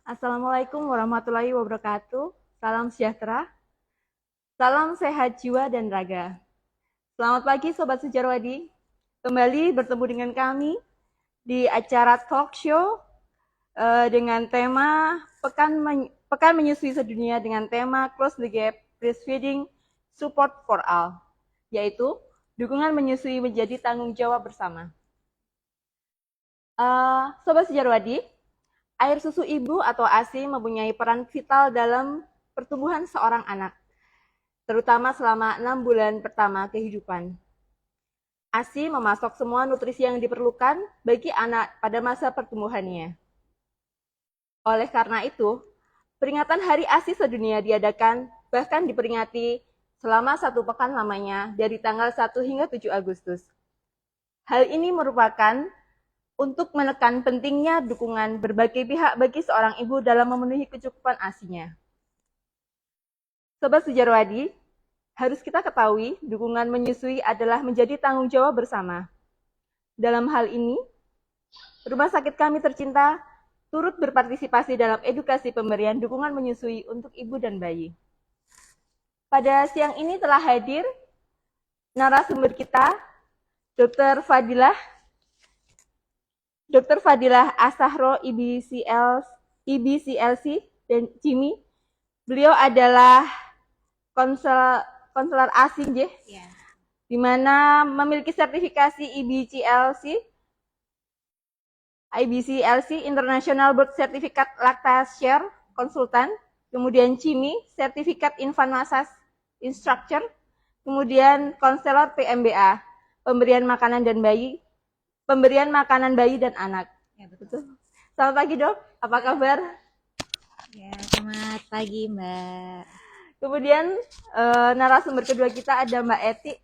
Assalamualaikum warahmatullahi wabarakatuh. Salam sejahtera, salam sehat jiwa dan raga. Selamat pagi Sobat Sejarwadi. Kembali bertemu dengan kami di acara talk show dengan tema Pekan Menyusui Sedunia dengan tema Close the Gap Breastfeeding Support for All, yaitu dukungan menyusui menjadi tanggung jawab bersama. Sobat Sejarwadi, air susu ibu atau ASI mempunyai peran vital dalam pertumbuhan seorang anak, terutama selama 6 bulan pertama kehidupan. ASI memasok semua nutrisi yang diperlukan bagi anak pada masa pertumbuhannya. Oleh karena itu, peringatan Hari ASI sedunia diadakan bahkan diperingati selama 1 pekan lamanya dari tanggal 1 hingga 7 Agustus. Hal ini merupakan untuk menekan pentingnya dukungan berbagai pihak bagi seorang ibu dalam memenuhi kecukupan ASI-nya. Sobat Sejarwadi, harus kita ketahui dukungan menyusui adalah menjadi tanggung jawab bersama. Dalam hal ini, Rumah Sakit Kami Tercinta turut berpartisipasi dalam edukasi pemberian dukungan menyusui untuk ibu dan bayi. Pada siang ini telah hadir narasumber kita, Dr. Fadilah Asahro IBCLC dan Jimmy. Beliau adalah konselor asing, di mana memiliki sertifikasi IBCLC International Board Certificate Lactation Consultant, kemudian Jimmy sertifikat Infant Massage Instructor, kemudian konselor PMBA, pemberian makanan bayi dan anak. Ya, betul. Selamat pagi Dok, apa kabar? Ya, selamat pagi Mbak. Kemudian narasumber kedua kita ada Mbak Eti.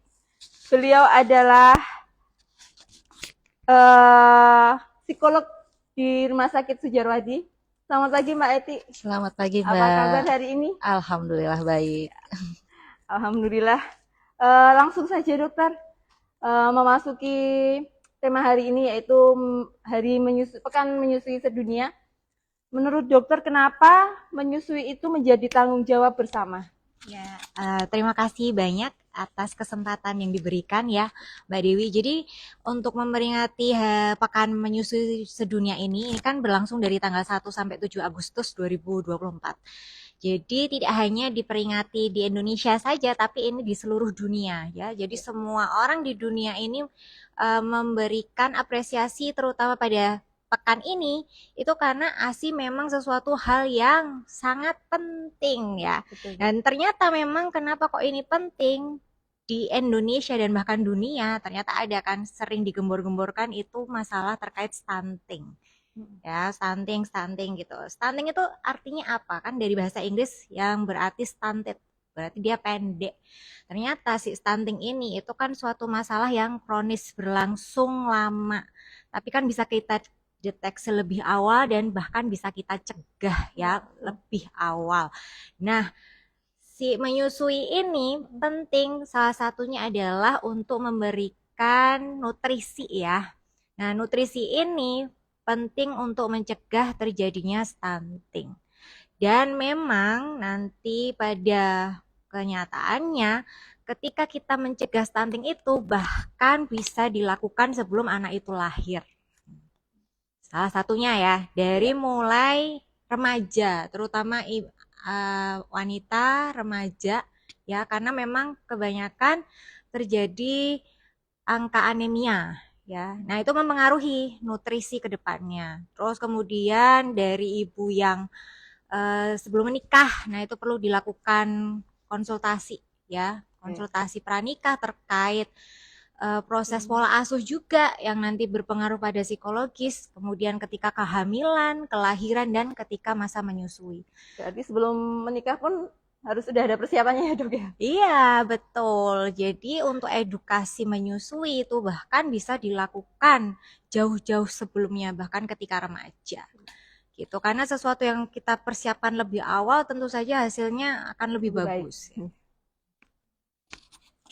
Beliau adalah psikolog di Rumah Sakit Sejarwadi. Selamat pagi Mbak Eti. Selamat pagi Mbak. Apa kabar hari ini? Alhamdulillah baik. Alhamdulillah. Langsung saja dokter, memasuki tema hari ini yaitu Pekan Menyusui Sedunia. Menurut dokter, kenapa menyusui itu menjadi tanggung jawab bersama? Ya, terima kasih banyak atas kesempatan yang diberikan ya Mbak Dewi. Jadi untuk memperingati Pekan Menyusui Sedunia ini kan berlangsung dari tanggal 1 sampai 7 Agustus 2024. Jadi tidak hanya diperingati di Indonesia saja, tapi ini di seluruh dunia ya. Jadi semua orang di dunia ini memberikan apresiasi terutama pada pekan ini itu karena ASI memang sesuatu hal yang sangat penting ya. Betul. Dan ternyata memang kenapa kok ini penting di Indonesia dan bahkan dunia, ternyata ada kan sering digembor-gemborkan itu masalah terkait stunting. Ya, stunting gitu. Stunting itu artinya apa? Kan dari bahasa Inggris yang berarti stunted, berarti dia pendek. Ternyata si stunting ini itu kan suatu masalah yang kronis berlangsung lama. Tapi kan bisa kita deteksi lebih awal dan bahkan bisa kita cegah ya lebih awal. Nah, si menyusui ini penting, salah satunya adalah untuk memberikan nutrisi ya. Nah, nutrisi ini penting untuk mencegah terjadinya stunting. Dan memang nanti pada kenyataannya ketika kita mencegah stunting itu bahkan bisa dilakukan sebelum anak itu lahir. Salah satunya ya, dari mulai remaja, terutama wanita remaja ya, karena memang kebanyakan terjadi angka anemia ya. Nah, itu mempengaruhi nutrisi ke depannya. Terus kemudian dari ibu yang sebelum menikah, nah itu perlu dilakukan konsultasi ya, konsultasi pranikah terkait proses pola asuh juga yang nanti berpengaruh pada psikologis, kemudian ketika kehamilan, kelahiran, dan ketika masa menyusui. Berarti sebelum menikah pun harus sudah ada persiapannya ya dok ya? Iya, betul. Jadi untuk edukasi menyusui itu bahkan bisa dilakukan jauh-jauh sebelumnya, bahkan ketika remaja. Gitu. Karena sesuatu yang kita persiapkan lebih awal tentu saja hasilnya akan lebih bagus.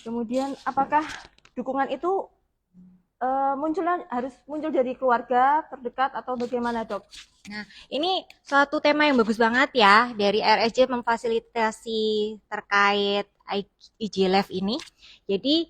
Kemudian apakah dukungan itu harus muncul dari keluarga terdekat atau bagaimana, Dok? Nah, ini suatu tema yang bagus banget ya dari RSJ memfasilitasi terkait IGLF ini. Jadi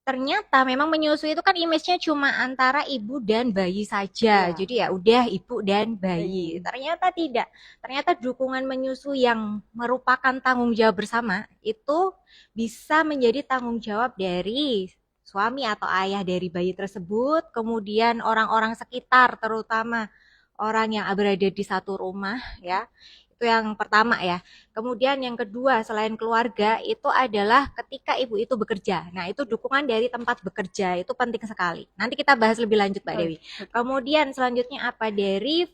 ternyata memang menyusui itu kan image-nya cuma antara ibu dan bayi saja. Ya, Jadi ya udah ibu dan bayi. bayi. Ternyata tidak. Ternyata dukungan menyusui yang merupakan tanggung jawab bersama itu bisa menjadi tanggung jawab dari suami atau ayah dari bayi tersebut, kemudian orang-orang sekitar terutama orang yang berada di satu rumah ya. Itu yang pertama ya. Kemudian yang kedua selain keluarga itu adalah ketika ibu itu bekerja. Nah, itu dukungan dari tempat bekerja itu penting sekali. Nanti kita bahas lebih lanjut Mbak Dewi. Kemudian selanjutnya apa dari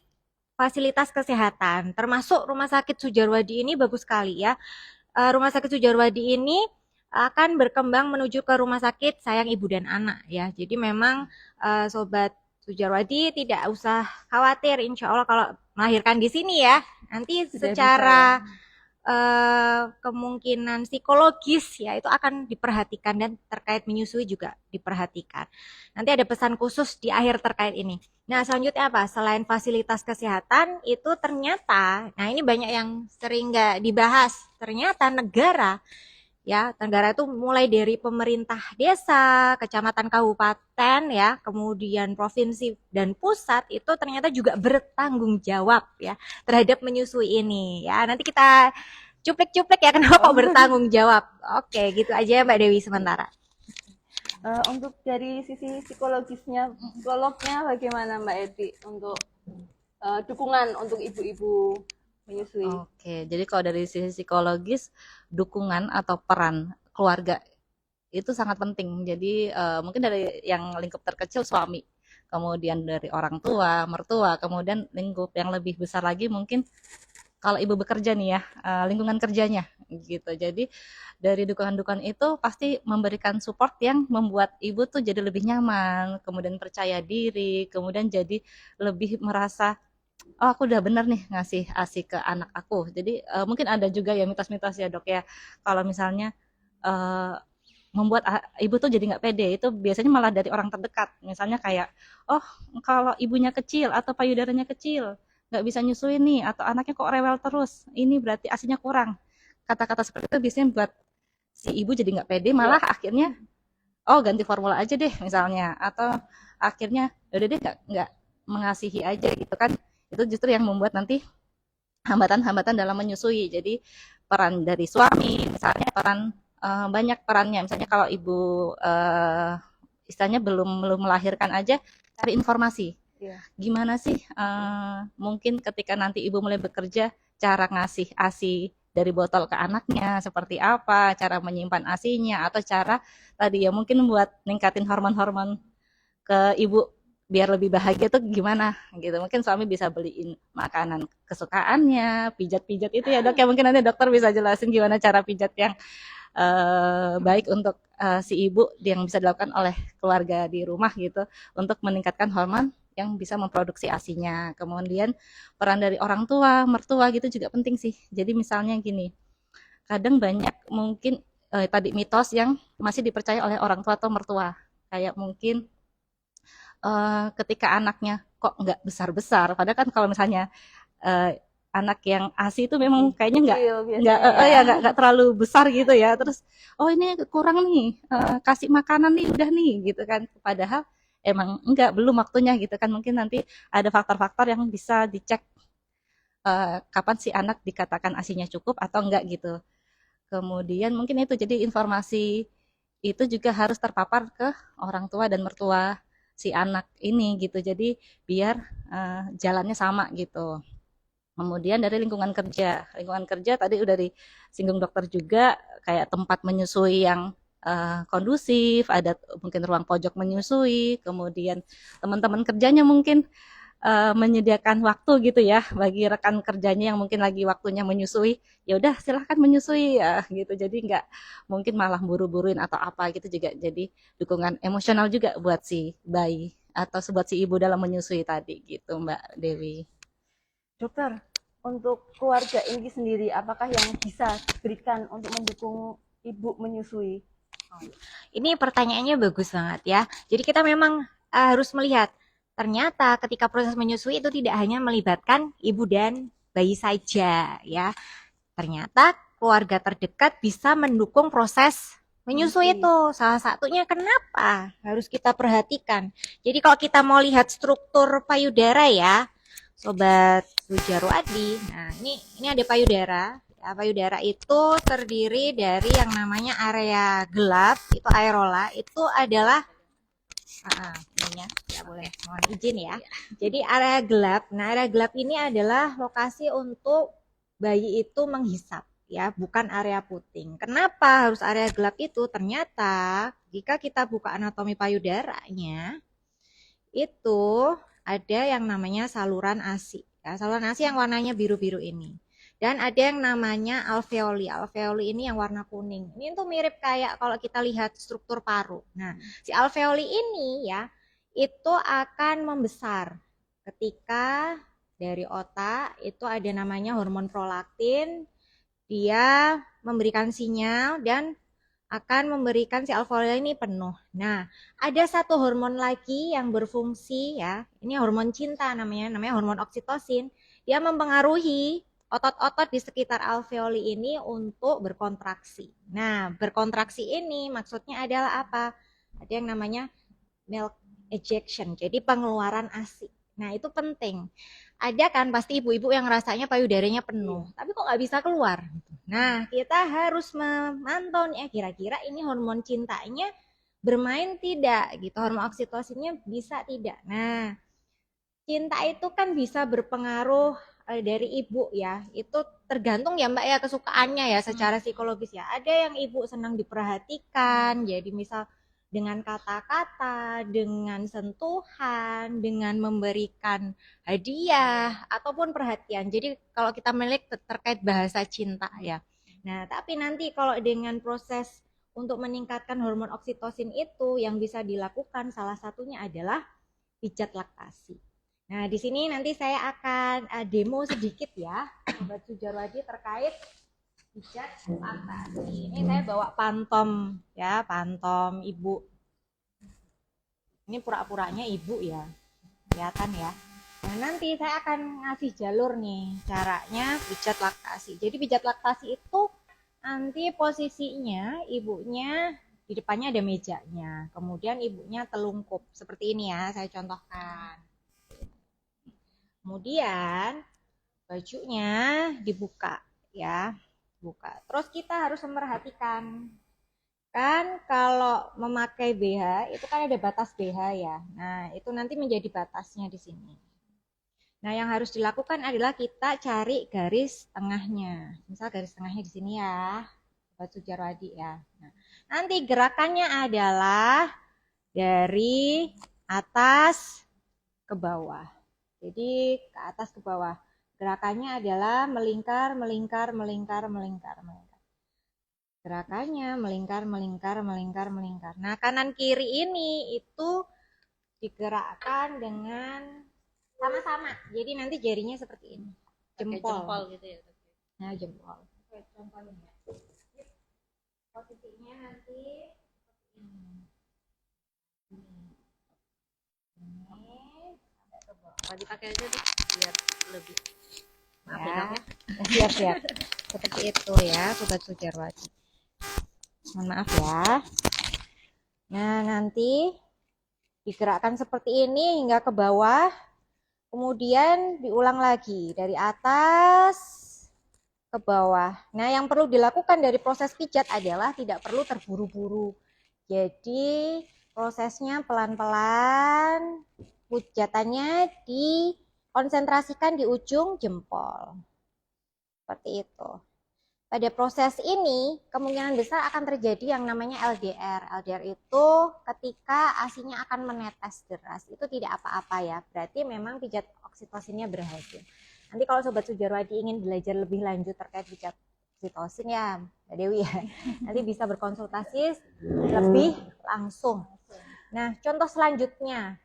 fasilitas kesehatan, termasuk Rumah Sakit Sujarwadi ini bagus sekali ya. Rumah Sakit Sujarwadi ini akan berkembang menuju ke Rumah Sakit Sayang Ibu dan Anak ya. Jadi memang Sobat Sujarwadi tidak usah khawatir, insya Allah kalau melahirkan di sini ya, nanti Sudah secara bisa. kemungkinan psikologis ya itu akan diperhatikan dan terkait menyusui juga diperhatikan. Nanti ada pesan khusus di akhir terkait ini. Nah, selanjutnya apa? Selain fasilitas kesehatan itu ternyata, nah ini banyak yang sering nggak dibahas. Ternyata negara itu mulai dari pemerintah desa, kecamatan, kabupaten ya, kemudian provinsi dan pusat itu ternyata juga bertanggung jawab ya terhadap menyusui ini ya. Nanti kita cuplek-cuplek ya kenapa kok Oh. bertanggung jawab. Oke, gitu aja Mbak Dewi sementara. Untuk dari sisi psikolognya bagaimana Mbak Eti untuk dukungan untuk ibu-ibu menyusui? Oke, jadi kalau dari sisi psikologis, dukungan atau peran keluarga itu sangat penting. Jadi mungkin dari yang lingkup terkecil suami, kemudian dari orang tua, mertua, kemudian lingkup yang lebih besar lagi mungkin kalau ibu bekerja nih ya, lingkungan kerjanya gitu. Jadi dari dukungan-dukungan itu pasti memberikan support yang membuat ibu tuh jadi lebih nyaman, kemudian percaya diri, kemudian jadi lebih merasa oh aku udah bener nih ngasih ASI ke anak aku. Jadi mungkin ada juga ya mitos-mitos ya dok ya. Kalau misalnya uh, membuat ibu tuh jadi nggak pede itu biasanya malah dari orang terdekat. Misalnya kayak oh kalau ibunya kecil atau payudaranya kecil nggak bisa nyusuin nih atau anaknya kok rewel terus ini berarti asinya kurang. Kata-kata seperti itu biasanya buat si ibu jadi nggak pede malah akhirnya oh ganti formula aja deh misalnya atau akhirnya udah deh nggak mengasihi aja gitu kan itu justru yang membuat nanti hambatan-hambatan dalam menyusui jadi peran dari suami misalnya peran banyak perannya misalnya kalau ibu istilahnya belum melahirkan aja cari informasi gimana sih mungkin ketika nanti ibu mulai bekerja cara ngasih ASI dari botol ke anaknya seperti apa cara menyimpan ASINya atau cara tadi ya mungkin buat ningkatin hormon-hormon ke ibu biar lebih bahagia tuh gimana gitu mungkin suami bisa beliin makanan kesukaannya pijat-pijat itu ya dok ya mungkin nanti dokter bisa jelasin gimana cara pijat yang baik untuk si ibu yang bisa dilakukan oleh keluarga di rumah gitu untuk meningkatkan hormon yang bisa memproduksi asinya kemudian peran dari orang tua mertua gitu juga penting sih jadi misalnya gini kadang banyak mungkin tadi mitos yang masih dipercaya oleh orang tua atau mertua kayak mungkin ketika anaknya kok nggak besar-besar. Padahal kan kalau misalnya anak yang ASI itu memang kayaknya nggak terlalu besar gitu ya. Terus oh ini kurang nih kasih makanan nih udah nih gitu kan. Padahal emang enggak belum waktunya gitu kan. Mungkin nanti ada faktor-faktor yang bisa dicek kapan si anak dikatakan ASINya cukup atau enggak gitu. Kemudian mungkin itu jadi informasi itu juga harus terpapar ke orang tua dan mertua si anak ini gitu. Jadi biar jalannya sama gitu. Kemudian dari lingkungan kerja. Lingkungan kerja tadi udah disinggung dokter juga kayak tempat menyusui yang kondusif, ada mungkin ruang pojok menyusui, kemudian teman-teman kerjanya mungkin menyediakan waktu gitu ya bagi rekan kerjanya yang mungkin lagi waktunya menyusui ya udah silahkan menyusui ya gitu jadi nggak mungkin malah buru-buruin atau apa gitu juga jadi dukungan emosional juga buat si bayi atau buat si ibu dalam menyusui tadi gitu Mbak Dewi. Dokter, untuk keluarga ini sendiri apakah yang bisa diberikan untuk mendukung ibu menyusui? Ini pertanyaannya bagus banget ya. Jadi kita memang harus melihat ternyata ketika proses menyusui itu tidak hanya melibatkan ibu dan bayi saja ya. Ternyata keluarga terdekat bisa mendukung proses menyusui itu. Salah satunya kenapa harus kita perhatikan. Jadi kalau kita mau lihat struktur payudara ya, Sobat Sujaru Adi. Nah, ini ada payudara. Ya, payudara itu terdiri dari yang namanya area gelap, itu areola, itu adalah ininya ya boleh mohon izin ya. Jadi area gelap. Nah, area gelap ini adalah lokasi untuk bayi itu menghisap ya, bukan area puting. Kenapa harus area gelap itu? Ternyata jika kita buka anatomi payudaranya, itu ada yang namanya saluran ASI. Ya, saluran ASI yang warnanya biru-biru ini. Dan ada yang namanya alveoli. Alveoli ini yang warna kuning. Ini tuh mirip kayak kalau kita lihat struktur paru. Nah, si alveoli ini ya, itu akan membesar ketika dari otak itu ada namanya hormon prolaktin. Dia memberikan sinyal dan akan memberikan si alveoli ini penuh. Nah, ada satu hormon lagi yang berfungsi ya. Ini hormon cinta namanya hormon oksitosin. Dia mempengaruhi otot-otot di sekitar alveoli ini untuk berkontraksi. Nah, berkontraksi ini maksudnya adalah apa? Ada yang namanya milk ejection, jadi pengeluaran ASI. Nah, itu penting. Ada kan pasti ibu-ibu yang rasanya payudaranya penuh, tapi kok nggak bisa keluar. Nah, kita harus memantau nih, kira-kira ini hormon cintanya bermain tidak gitu, hormon oksitosinnya bisa tidak. Nah, cinta itu kan bisa berpengaruh dari ibu ya, itu tergantung ya Mbak ya kesukaannya ya secara psikologis ya. Ada yang ibu senang diperhatikan, jadi misal dengan kata-kata, dengan sentuhan, dengan memberikan hadiah ataupun perhatian. Jadi kalau kita melihat terkait bahasa cinta ya. Nah, tapi nanti kalau dengan proses untuk meningkatkan hormon oksitosin itu yang bisa dilakukan salah satunya adalah pijat laktasi. Nah, di sini nanti saya akan demo sedikit ya, Sobat Sujarwadi terkait pijat laktasi. Ini saya bawa pantom ya, pantom ibu. Ini pura-puranya ibu ya, kelihatan ya. Nah, nanti saya akan ngasih jalur nih caranya pijat laktasi. Jadi pijat laktasi itu nanti posisinya ibunya di depannya ada mejanya, kemudian ibunya telungkup seperti ini ya, saya contohkan. Kemudian bajunya dibuka ya, buka. Terus kita harus memperhatikan kan kalau memakai BH itu kan ada batas BH ya. Nah, itu nanti menjadi batasnya di sini. Nah, yang harus dilakukan adalah kita cari garis tengahnya. Misal garis tengahnya di sini ya, Sobat Sujarwadi ya. Nah, nanti gerakannya adalah dari atas ke bawah. Jadi ke atas ke bawah. Gerakannya adalah melingkar, melingkar, melingkar, melingkar, melingkar. Gerakannya melingkar, melingkar, melingkar, melingkar. Nah, kanan kiri ini itu digerakkan dengan sama-sama. Jadi nanti jarinya seperti ini. Jempol. Jempol gitu ya. Nah, jempol. Oke, contohnya. Posisinya nanti seperti ini. Kalau dipakai aja tuh biar lebih. Maaf ya, Ya, Dok, ya. siap-siap. Seperti itu ya, Sobat Sujarwadi. Mohon maaf ya. Nah, nanti digerakkan seperti ini hingga ke bawah. Kemudian diulang lagi dari atas ke bawah. Nah, yang perlu dilakukan dari proses pijat adalah tidak perlu terburu-buru. Jadi, prosesnya pelan-pelan, pijatannya dikonsentrasikan di ujung jempol. Seperti itu. Pada proses ini, kemungkinan besar akan terjadi yang namanya LDR. LDR itu ketika ASINya akan menetes deras. Itu tidak apa-apa ya. Berarti memang pijat oksitosinnya berhasil. Nanti kalau Sobat Sujarwadi ingin belajar lebih lanjut terkait pijat oksitosin ya, Mbak Dewi ya. Nanti bisa berkonsultasi lebih langsung. Nah, contoh selanjutnya.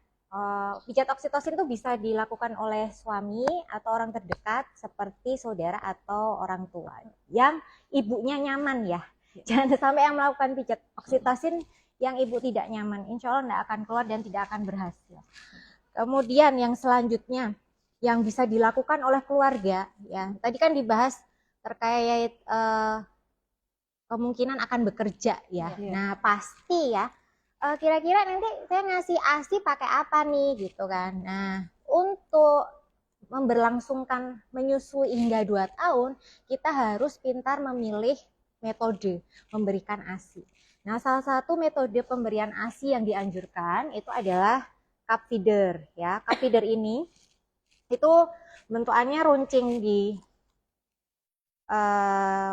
Pijat oksitosin itu bisa dilakukan oleh suami atau orang terdekat seperti saudara atau orang tua yang ibunya nyaman ya. Jangan sampai yang melakukan pijat oksitosin yang ibu tidak nyaman, insya Allah tidak akan keluar dan tidak akan berhasil. Kemudian yang selanjutnya yang bisa dilakukan oleh keluarga, ya tadi kan dibahas terkait kemungkinan akan bekerja ya. Nah pasti ya, kira-kira nanti saya ngasih ASI pakai apa nih gitu kan. Nah untuk memberlangsungkan menyusui hingga 2 tahun, kita harus pintar memilih metode memberikan ASI. Nah, salah satu metode pemberian ASI yang dianjurkan itu adalah cup feeder ya. Cup feeder ini itu bentukannya runcing di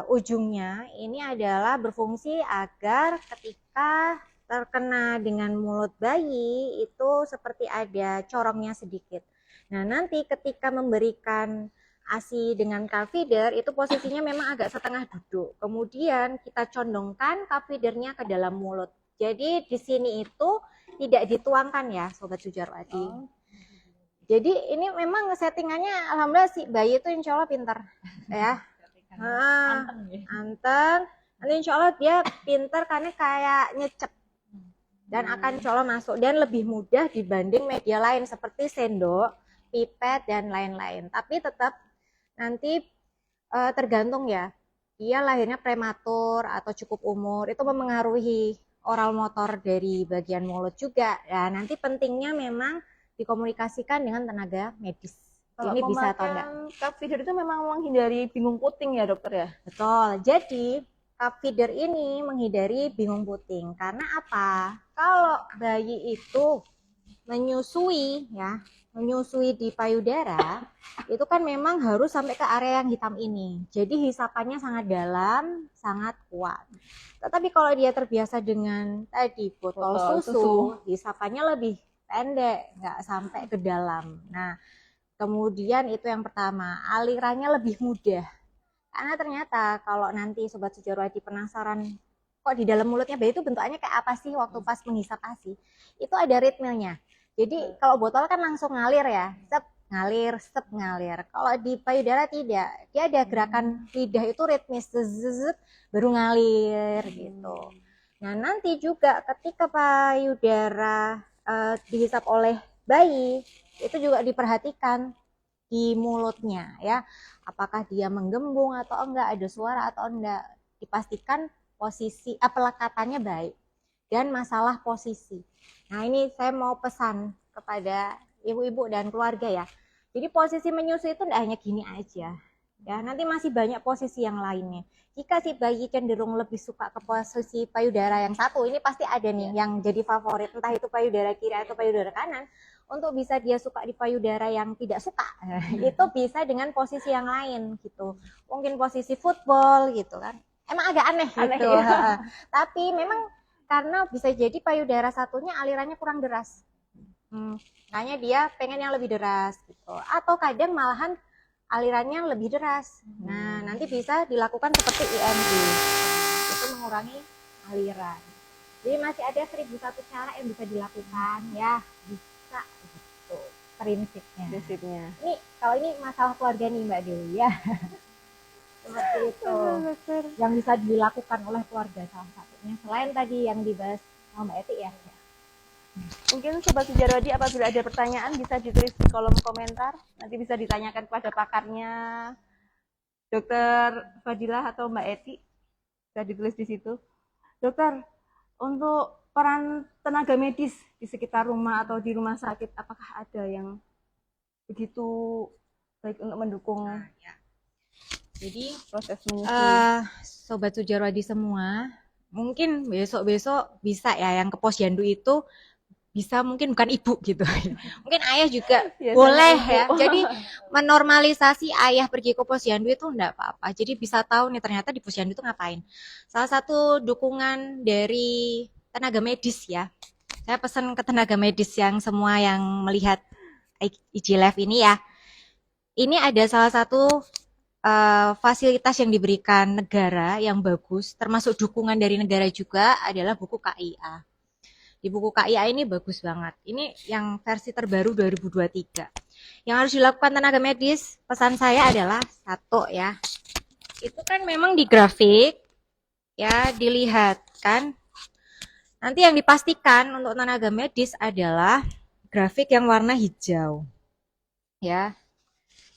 ujungnya. Ini adalah berfungsi agar ketika terkena dengan mulut bayi itu seperti ada corongnya sedikit. Nah, nanti ketika memberikan ASI dengan cup feeder itu posisinya memang agak setengah duduk. Kemudian kita condongkan cup feedernya ke dalam mulut. Jadi di sini itu tidak dituangkan ya, Sobat Sujarwadi. Jadi ini memang settingannya alhamdulillah si bayi itu insya Allah pintar ya. Anteng. Nanti insya Allah dia pintar karena kayak nyecep. Dan akan insya Allah masuk. Dan lebih mudah dibanding media lain seperti sendok, pipet, dan lain-lain. Tapi tetap nanti tergantung ya, dia lahirnya prematur atau cukup umur, itu mempengaruhi oral motor dari bagian mulut juga. Ya, nanti pentingnya memang dikomunikasikan dengan tenaga medis. Kalau ini bisa atau enggak. Cup feeder itu memang menghindari bingung puting ya dokter ya? Betul, jadi cup feeder ini menghindari bingung puting. Karena apa? Kalau bayi itu menyusui ya, menyusui di payudara itu kan memang harus sampai ke area yang hitam ini. Jadi hisapannya sangat dalam, sangat kuat. Tetapi kalau dia terbiasa dengan tadi botol susu, hisapannya lebih pendek, nggak sampai ke dalam. Nah, kemudian itu yang pertama, alirannya lebih mudah. Karena ternyata kalau nanti Sobat Sujarwadi penasaran kok di dalam mulutnya bayi itu bentukannya kayak apa sih waktu pas menghisap ASI, itu ada ritmenya. Jadi kalau botol kan langsung ngalir ya, sep ngalir, sep ngalir. Kalau di payudara tidak, dia ada gerakan lidah itu ritmis, zzzz, baru ngalir gitu. Nah nanti juga ketika payudara dihisap oleh bayi, itu juga diperhatikan di mulutnya ya, apakah dia menggembung atau enggak, ada suara atau enggak, dipastikan posisi pelekatannya baik. Dan masalah posisi. Nah ini saya mau pesan kepada ibu-ibu dan keluarga ya. Jadi posisi menyusui itu tidak hanya gini aja. Ya, nanti masih banyak posisi yang lainnya. Jika si bayi cenderung lebih suka ke posisi payudara yang satu, ini pasti ada nih yang jadi favorit, entah itu payudara kiri atau payudara kanan. Untuk bisa dia suka di payudara yang tidak suka, itu bisa dengan posisi yang lain gitu. Mungkin posisi football gitu kan. Emang agak aneh gitu. Ya. Tapi memang karena bisa jadi payudara satunya alirannya kurang deras. Makanya dia pengen yang lebih deras gitu. Atau kadang malahan alirannya lebih deras. Nah, nanti bisa dilakukan seperti IMG. Itu mengurangi aliran. Jadi masih ada 1001 cara yang bisa dilakukan ya. Bisa gitu prinsipnya. Ini kalau ini masalah keluarga nih Mbak Dewi ya. Seperti itu yang bisa dilakukan oleh keluarga salah satunya selain tadi yang dibahas sama Mbak Eti ya. Mungkin Sobat Sujarwadi apabila ada pertanyaan bisa ditulis di kolom komentar, nanti bisa ditanyakan kepada pakarnya Dokter Fadilah atau Mbak Eti, bisa ditulis di situ. Dokter, untuk peran tenaga medis di sekitar rumah atau di rumah sakit, apakah ada yang begitu baik untuk mendukung jadi proses menyusui? Sobat Sujarwadi semua, mungkin besok-besok bisa ya yang ke posyandu itu bisa, mungkin bukan ibu gitu. Mungkin ayah juga boleh ya. Jadi menormalisasi ayah pergi ke posyandu itu enggak apa-apa. Jadi bisa tahu nih ternyata di posyandu itu ngapain. Salah satu dukungan dari tenaga medis ya. Saya pesan ke tenaga medis yang semua yang melihat IG Live ini ya. Ini ada salah satu fasilitas yang diberikan negara yang bagus, termasuk dukungan dari negara juga adalah buku KIA. Di buku KIA ini bagus banget. Ini yang versi terbaru 2023. Yang harus dilakukan tenaga medis, pesan saya adalah satu ya. Itu kan memang di grafik ya dilihat kan. Nanti yang dipastikan untuk tenaga medis adalah grafik yang warna hijau. Ya,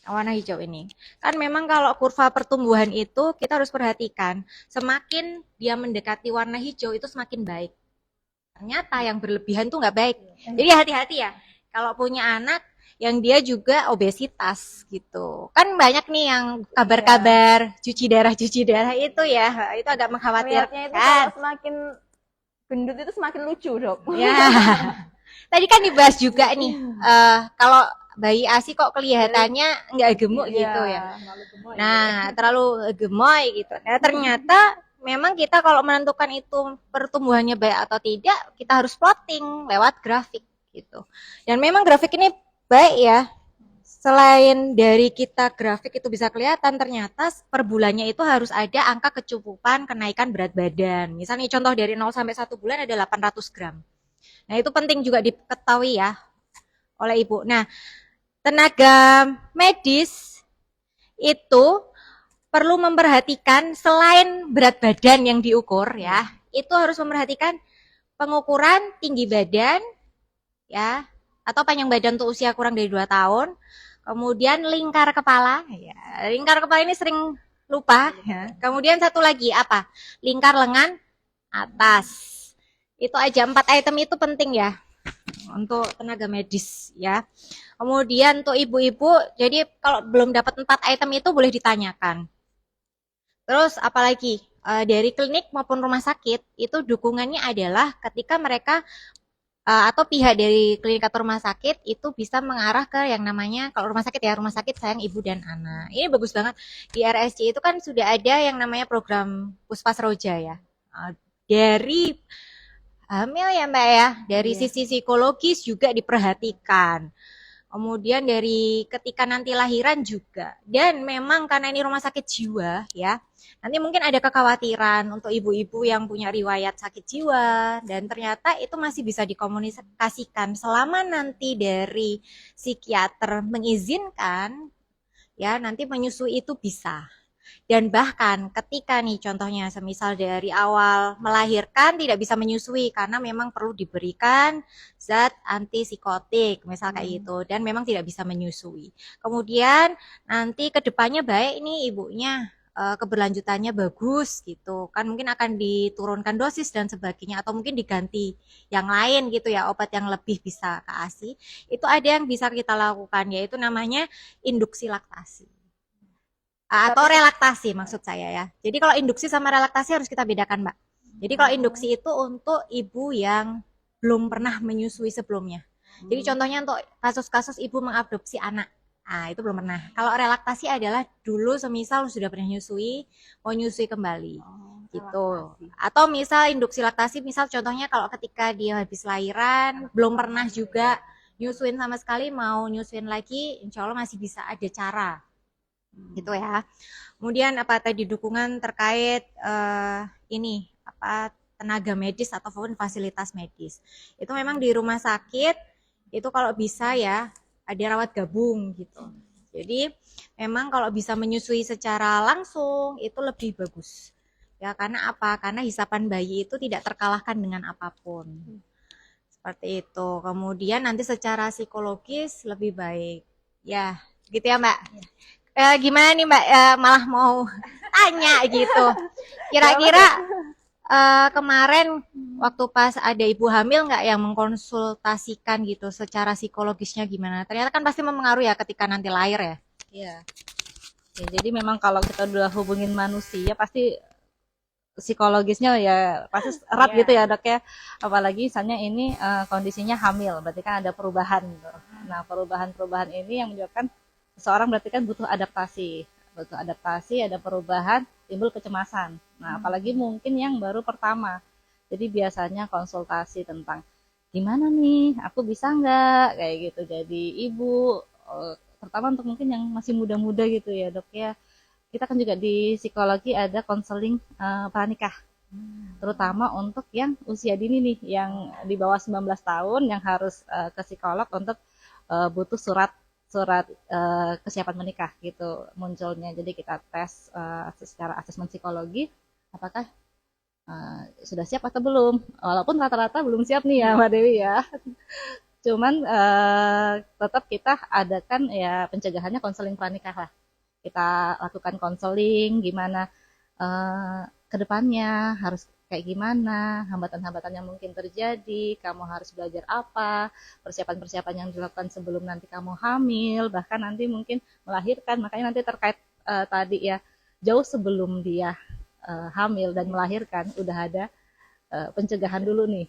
yang warna hijau ini. Kan memang kalau kurva pertumbuhan itu kita harus perhatikan, semakin dia mendekati warna hijau itu semakin baik. Ternyata yang berlebihan tuh nggak baik. Jadi hati-hati ya. Kalau punya anak yang dia juga obesitas gitu. Kan banyak nih yang kabar-kabar cuci darah itu ya. Itu agak Melihatnya itu kalau mengkhawatirkan. semakin gendut itu semakin lucu, Dok. Ya. Tadi kan dibahas juga nih, kalau bayi ASI kok kelihatannya nggak gemuk gitu ya. Nah, terlalu gemoy gitu. Nah, ternyata memang kita kalau menentukan itu pertumbuhannya baik atau tidak, kita harus plotting lewat grafik gitu. Dan memang grafik ini baik ya. Selain dari kita grafik itu bisa kelihatan, ternyata per bulannya itu harus ada angka kecukupan kenaikan berat badan. Misalnya contoh dari 0 sampai 1 bulan ada 800 gram. Nah, itu penting juga diketahui ya oleh ibu. Nah, tenaga medis itu perlu memperhatikan selain berat badan yang diukur ya, itu harus memperhatikan pengukuran tinggi badan ya, atau panjang badan untuk usia kurang dari 2 tahun. Kemudian lingkar kepala ya. Lingkar kepala ini sering lupa ya. Kemudian satu lagi apa? Lingkar lengan atas. Itu aja 4 item itu penting ya untuk tenaga medis ya. Kemudian untuk ibu-ibu, jadi kalau belum dapat 4 item itu boleh ditanyakan. Terus apalagi dari klinik maupun rumah sakit itu dukungannya adalah ketika mereka atau pihak dari klinik atau rumah sakit itu bisa mengarah ke yang namanya, kalau rumah sakit ya, rumah sakit sayang ibu dan anak. Ini bagus banget. Di RSC itu kan sudah ada yang namanya program Puspasroja ya. Dari hamil ya Mbak ya, dari sisi psikologis juga diperhatikan. Kemudian dari ketika nanti lahiran juga. Dan memang karena ini rumah sakit jiwa ya, nanti mungkin ada kekhawatiran untuk ibu-ibu yang punya riwayat sakit jiwa, dan ternyata itu masih bisa dikomunikasikan selama nanti dari psikiater mengizinkan ya, nanti menyusui itu bisa. Dan bahkan ketika nih contohnya semisal dari awal melahirkan tidak bisa menyusui karena memang perlu diberikan zat antipsikotik misal kayak gitu, dan memang tidak bisa menyusui. Kemudian nanti kedepannya baik nih ibunya, keberlanjutannya bagus gitu kan, mungkin akan diturunkan dosis dan sebagainya, atau mungkin diganti yang lain gitu ya, obat yang lebih bisa ke ASI. Itu ada yang bisa kita lakukan, yaitu namanya induksi laktasi atau relaktasi maksud saya ya. Jadi kalau induksi sama relaktasi harus kita bedakan, Mbak. Jadi kalau induksi itu untuk ibu yang belum pernah menyusui sebelumnya. Jadi contohnya untuk kasus-kasus ibu mengadopsi anak. Nah, itu belum pernah. Kalau relaktasi adalah dulu semisal sudah pernah nyusui, mau nyusui kembali. Gitu. Atau misal induksi laktasi, misal contohnya kalau ketika dia habis lahiran, belum pernah juga nyusuin sama sekali, mau nyusuin lagi, insya Allah masih bisa ada cara gitu ya. Kemudian apa tadi dukungan terkait ini apa tenaga medis ataupun fasilitas medis. Itu memang di rumah sakit itu kalau bisa ya ada rawat gabung gitu. Jadi memang kalau bisa menyusui secara langsung itu lebih bagus. Ya karena apa? Karena hisapan bayi itu tidak terkalahkan dengan apapun. Seperti itu. Kemudian nanti secara psikologis lebih baik. Ya, gitu ya, Mbak. Gimana nih Mbak, malah mau tanya gitu. Kira-kira kemarin waktu pas ada ibu hamil nggak yang mengkonsultasikan gitu secara psikologisnya gimana? Ternyata kan pasti mempengaruhi ya ketika nanti lahir ya. Iya. Ya, jadi memang kalau kita udah hubungin manusia pasti psikologisnya ya pasti erat gitu ya Dok ya. Apalagi misalnya ini kondisinya hamil, berarti kan ada perubahan gitu. Nah, perubahan-perubahan ini yang menyebabkan seseorang berarti kan butuh adaptasi, ada perubahan, timbul kecemasan. Nah, apalagi mungkin yang baru pertama. Jadi biasanya konsultasi tentang gimana nih, aku bisa nggak kayak gitu jadi ibu, terutama untuk mungkin yang masih muda-muda gitu ya Dok ya. Kita kan juga di psikologi ada konseling pranikah, terutama untuk yang usia dini nih, yang di bawah 19 tahun yang harus ke psikolog untuk butuh surat kesiapan menikah gitu munculnya. Jadi kita tes secara asesmen psikologi apakah Sudah siap atau belum? Walaupun rata-rata belum siap nih ya Mbak Dewi ya. Cuman tetap kita adakan ya pencegahannya konseling pranikah lah. Kita lakukan konseling gimana ke depannya harus kayak gimana, hambatan-hambatan yang mungkin terjadi, kamu harus belajar apa, persiapan-persiapan yang dilakukan sebelum nanti kamu hamil, bahkan nanti mungkin melahirkan. Makanya nanti terkait tadi ya, jauh sebelum dia hamil dan melahirkan udah ada pencegahan dulu nih.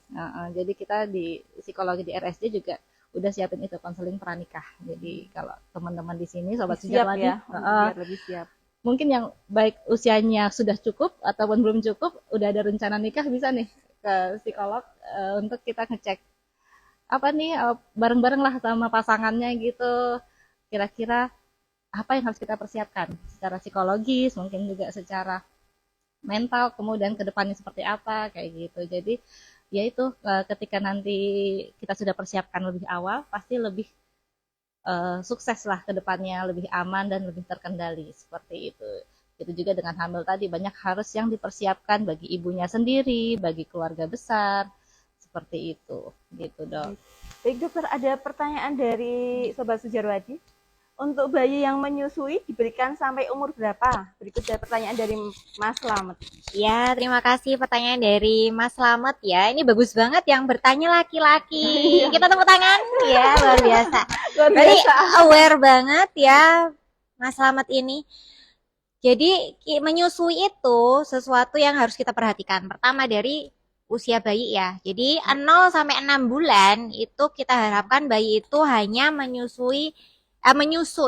Jadi kita di psikologi di RSJ juga udah siapin itu konseling pranikah. Jadi kalau teman-teman di sini sobat Siap sejawati, ya, biar lebih siap. mungkin yang baik usianya sudah cukup ataupun belum cukup, udah ada rencana nikah, bisa nih ke psikolog untuk kita ngecek apa nih bareng-bareng lah sama pasangannya gitu. Kira-kira apa yang harus kita persiapkan secara psikologis, mungkin juga secara mental, kemudian ke depannya seperti apa kayak gitu. Jadi ya itu ketika nanti kita sudah persiapkan lebih awal, pasti lebih sukses lah ke depannya, lebih aman dan lebih terkendali seperti itu. Itu juga dengan hamil tadi, banyak harus yang dipersiapkan bagi ibunya sendiri, bagi keluarga besar, seperti itu gitu dok. Baik dokter, ada pertanyaan dari Sobat Sujarwadi. Untuk bayi yang menyusui diberikan sampai umur berapa? Berikut ada pertanyaan dari Mas Slamet. Ya, terima kasih pertanyaan dari Mas Slamet ya. Ini bagus banget yang bertanya laki-laki. Kita tepuk tangan. Ya, luar biasa. Luar Berarti biasa. aware banget ya Mas Slamet ini. Jadi menyusui itu sesuatu yang harus kita perhatikan. Pertama dari usia bayi ya. Jadi 0 sampai 6 bulan itu kita harapkan bayi itu hanya menyusu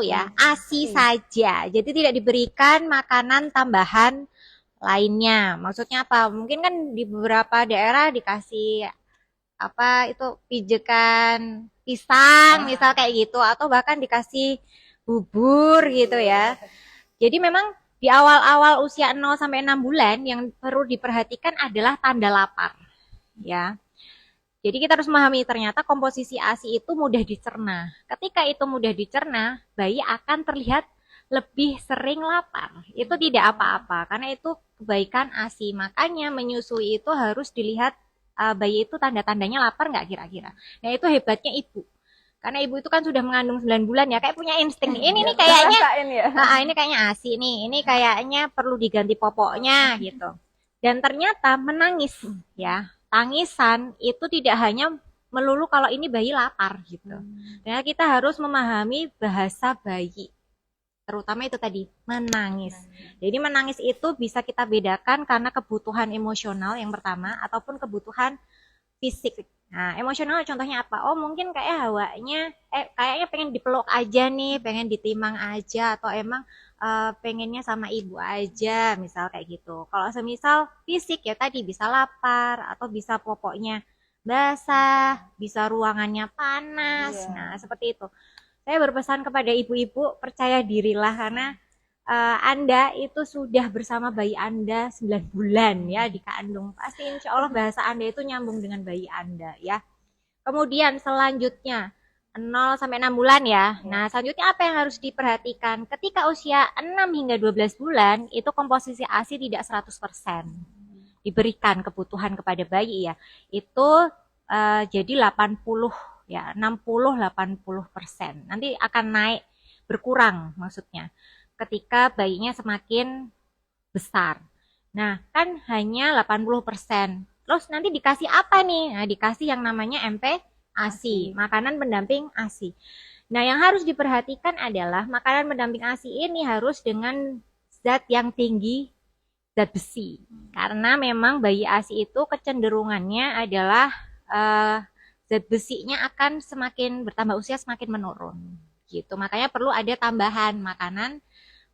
ya, ASI saja. Jadi tidak diberikan makanan tambahan lainnya. Maksudnya apa? Mungkin kan di beberapa daerah dikasih apa itu pijekan pisang misal kayak gitu, atau bahkan dikasih bubur gitu ya. Jadi memang di awal-awal usia 0 sampai 6 bulan yang perlu diperhatikan adalah tanda lapar ya. Jadi kita harus memahami ternyata komposisi ASI itu mudah dicerna. Ketika itu mudah dicerna, bayi akan terlihat lebih sering lapar. Itu tidak apa-apa karena itu kebaikan ASI. Makanya menyusui itu harus dilihat bayi itu tanda-tandanya lapar nggak kira-kira. Nah itu hebatnya ibu. Karena ibu itu kan sudah mengandung 9 bulan ya, kayak punya insting. Ini nih kayaknya, ini kayaknya ASI nih, ini kayaknya perlu diganti popoknya gitu. Dan ternyata menangis ya. Tangisan itu tidak hanya melulu kalau ini bayi lapar gitu. Nah, kita harus memahami bahasa bayi. Terutama itu tadi, menangis. Jadi menangis itu bisa kita bedakan karena kebutuhan emosional yang pertama ataupun kebutuhan fisik. Nah, emosional contohnya apa? Oh, mungkin kayak hawanya kayaknya pengen dipeluk aja nih, pengen ditimang aja atau emang pengennya sama ibu aja, misal kayak gitu. Kalau semisal fisik ya tadi bisa lapar atau bisa popoknya basah, bisa ruangannya panas. Nah, seperti itu. Saya berpesan kepada ibu-ibu, percaya dirilah karena Anda itu sudah bersama bayi Anda 9 bulan ya dikandung. Pasti insya Allah bahasa Anda itu nyambung dengan bayi Anda ya. Kemudian selanjutnya 0 sampai 6 bulan ya. Nah, selanjutnya apa yang harus diperhatikan? Ketika usia 6 hingga 12 bulan, itu komposisi ASI tidak 100% diberikan kebutuhan kepada bayi ya. Itu jadi 80 ya, 60-80%. Nanti akan naik berkurang maksudnya ketika bayinya semakin besar. Nah, kan hanya 80%. Terus nanti dikasih apa nih? Nah, dikasih yang namanya MPASI, makanan pendamping ASI. Nah, yang harus diperhatikan adalah makanan pendamping ASI ini harus dengan zat yang tinggi, zat besi. Karena memang bayi ASI itu kecenderungannya adalah zat besinya akan semakin bertambah usia semakin menurun. Gitu. Makanya perlu ada tambahan makanan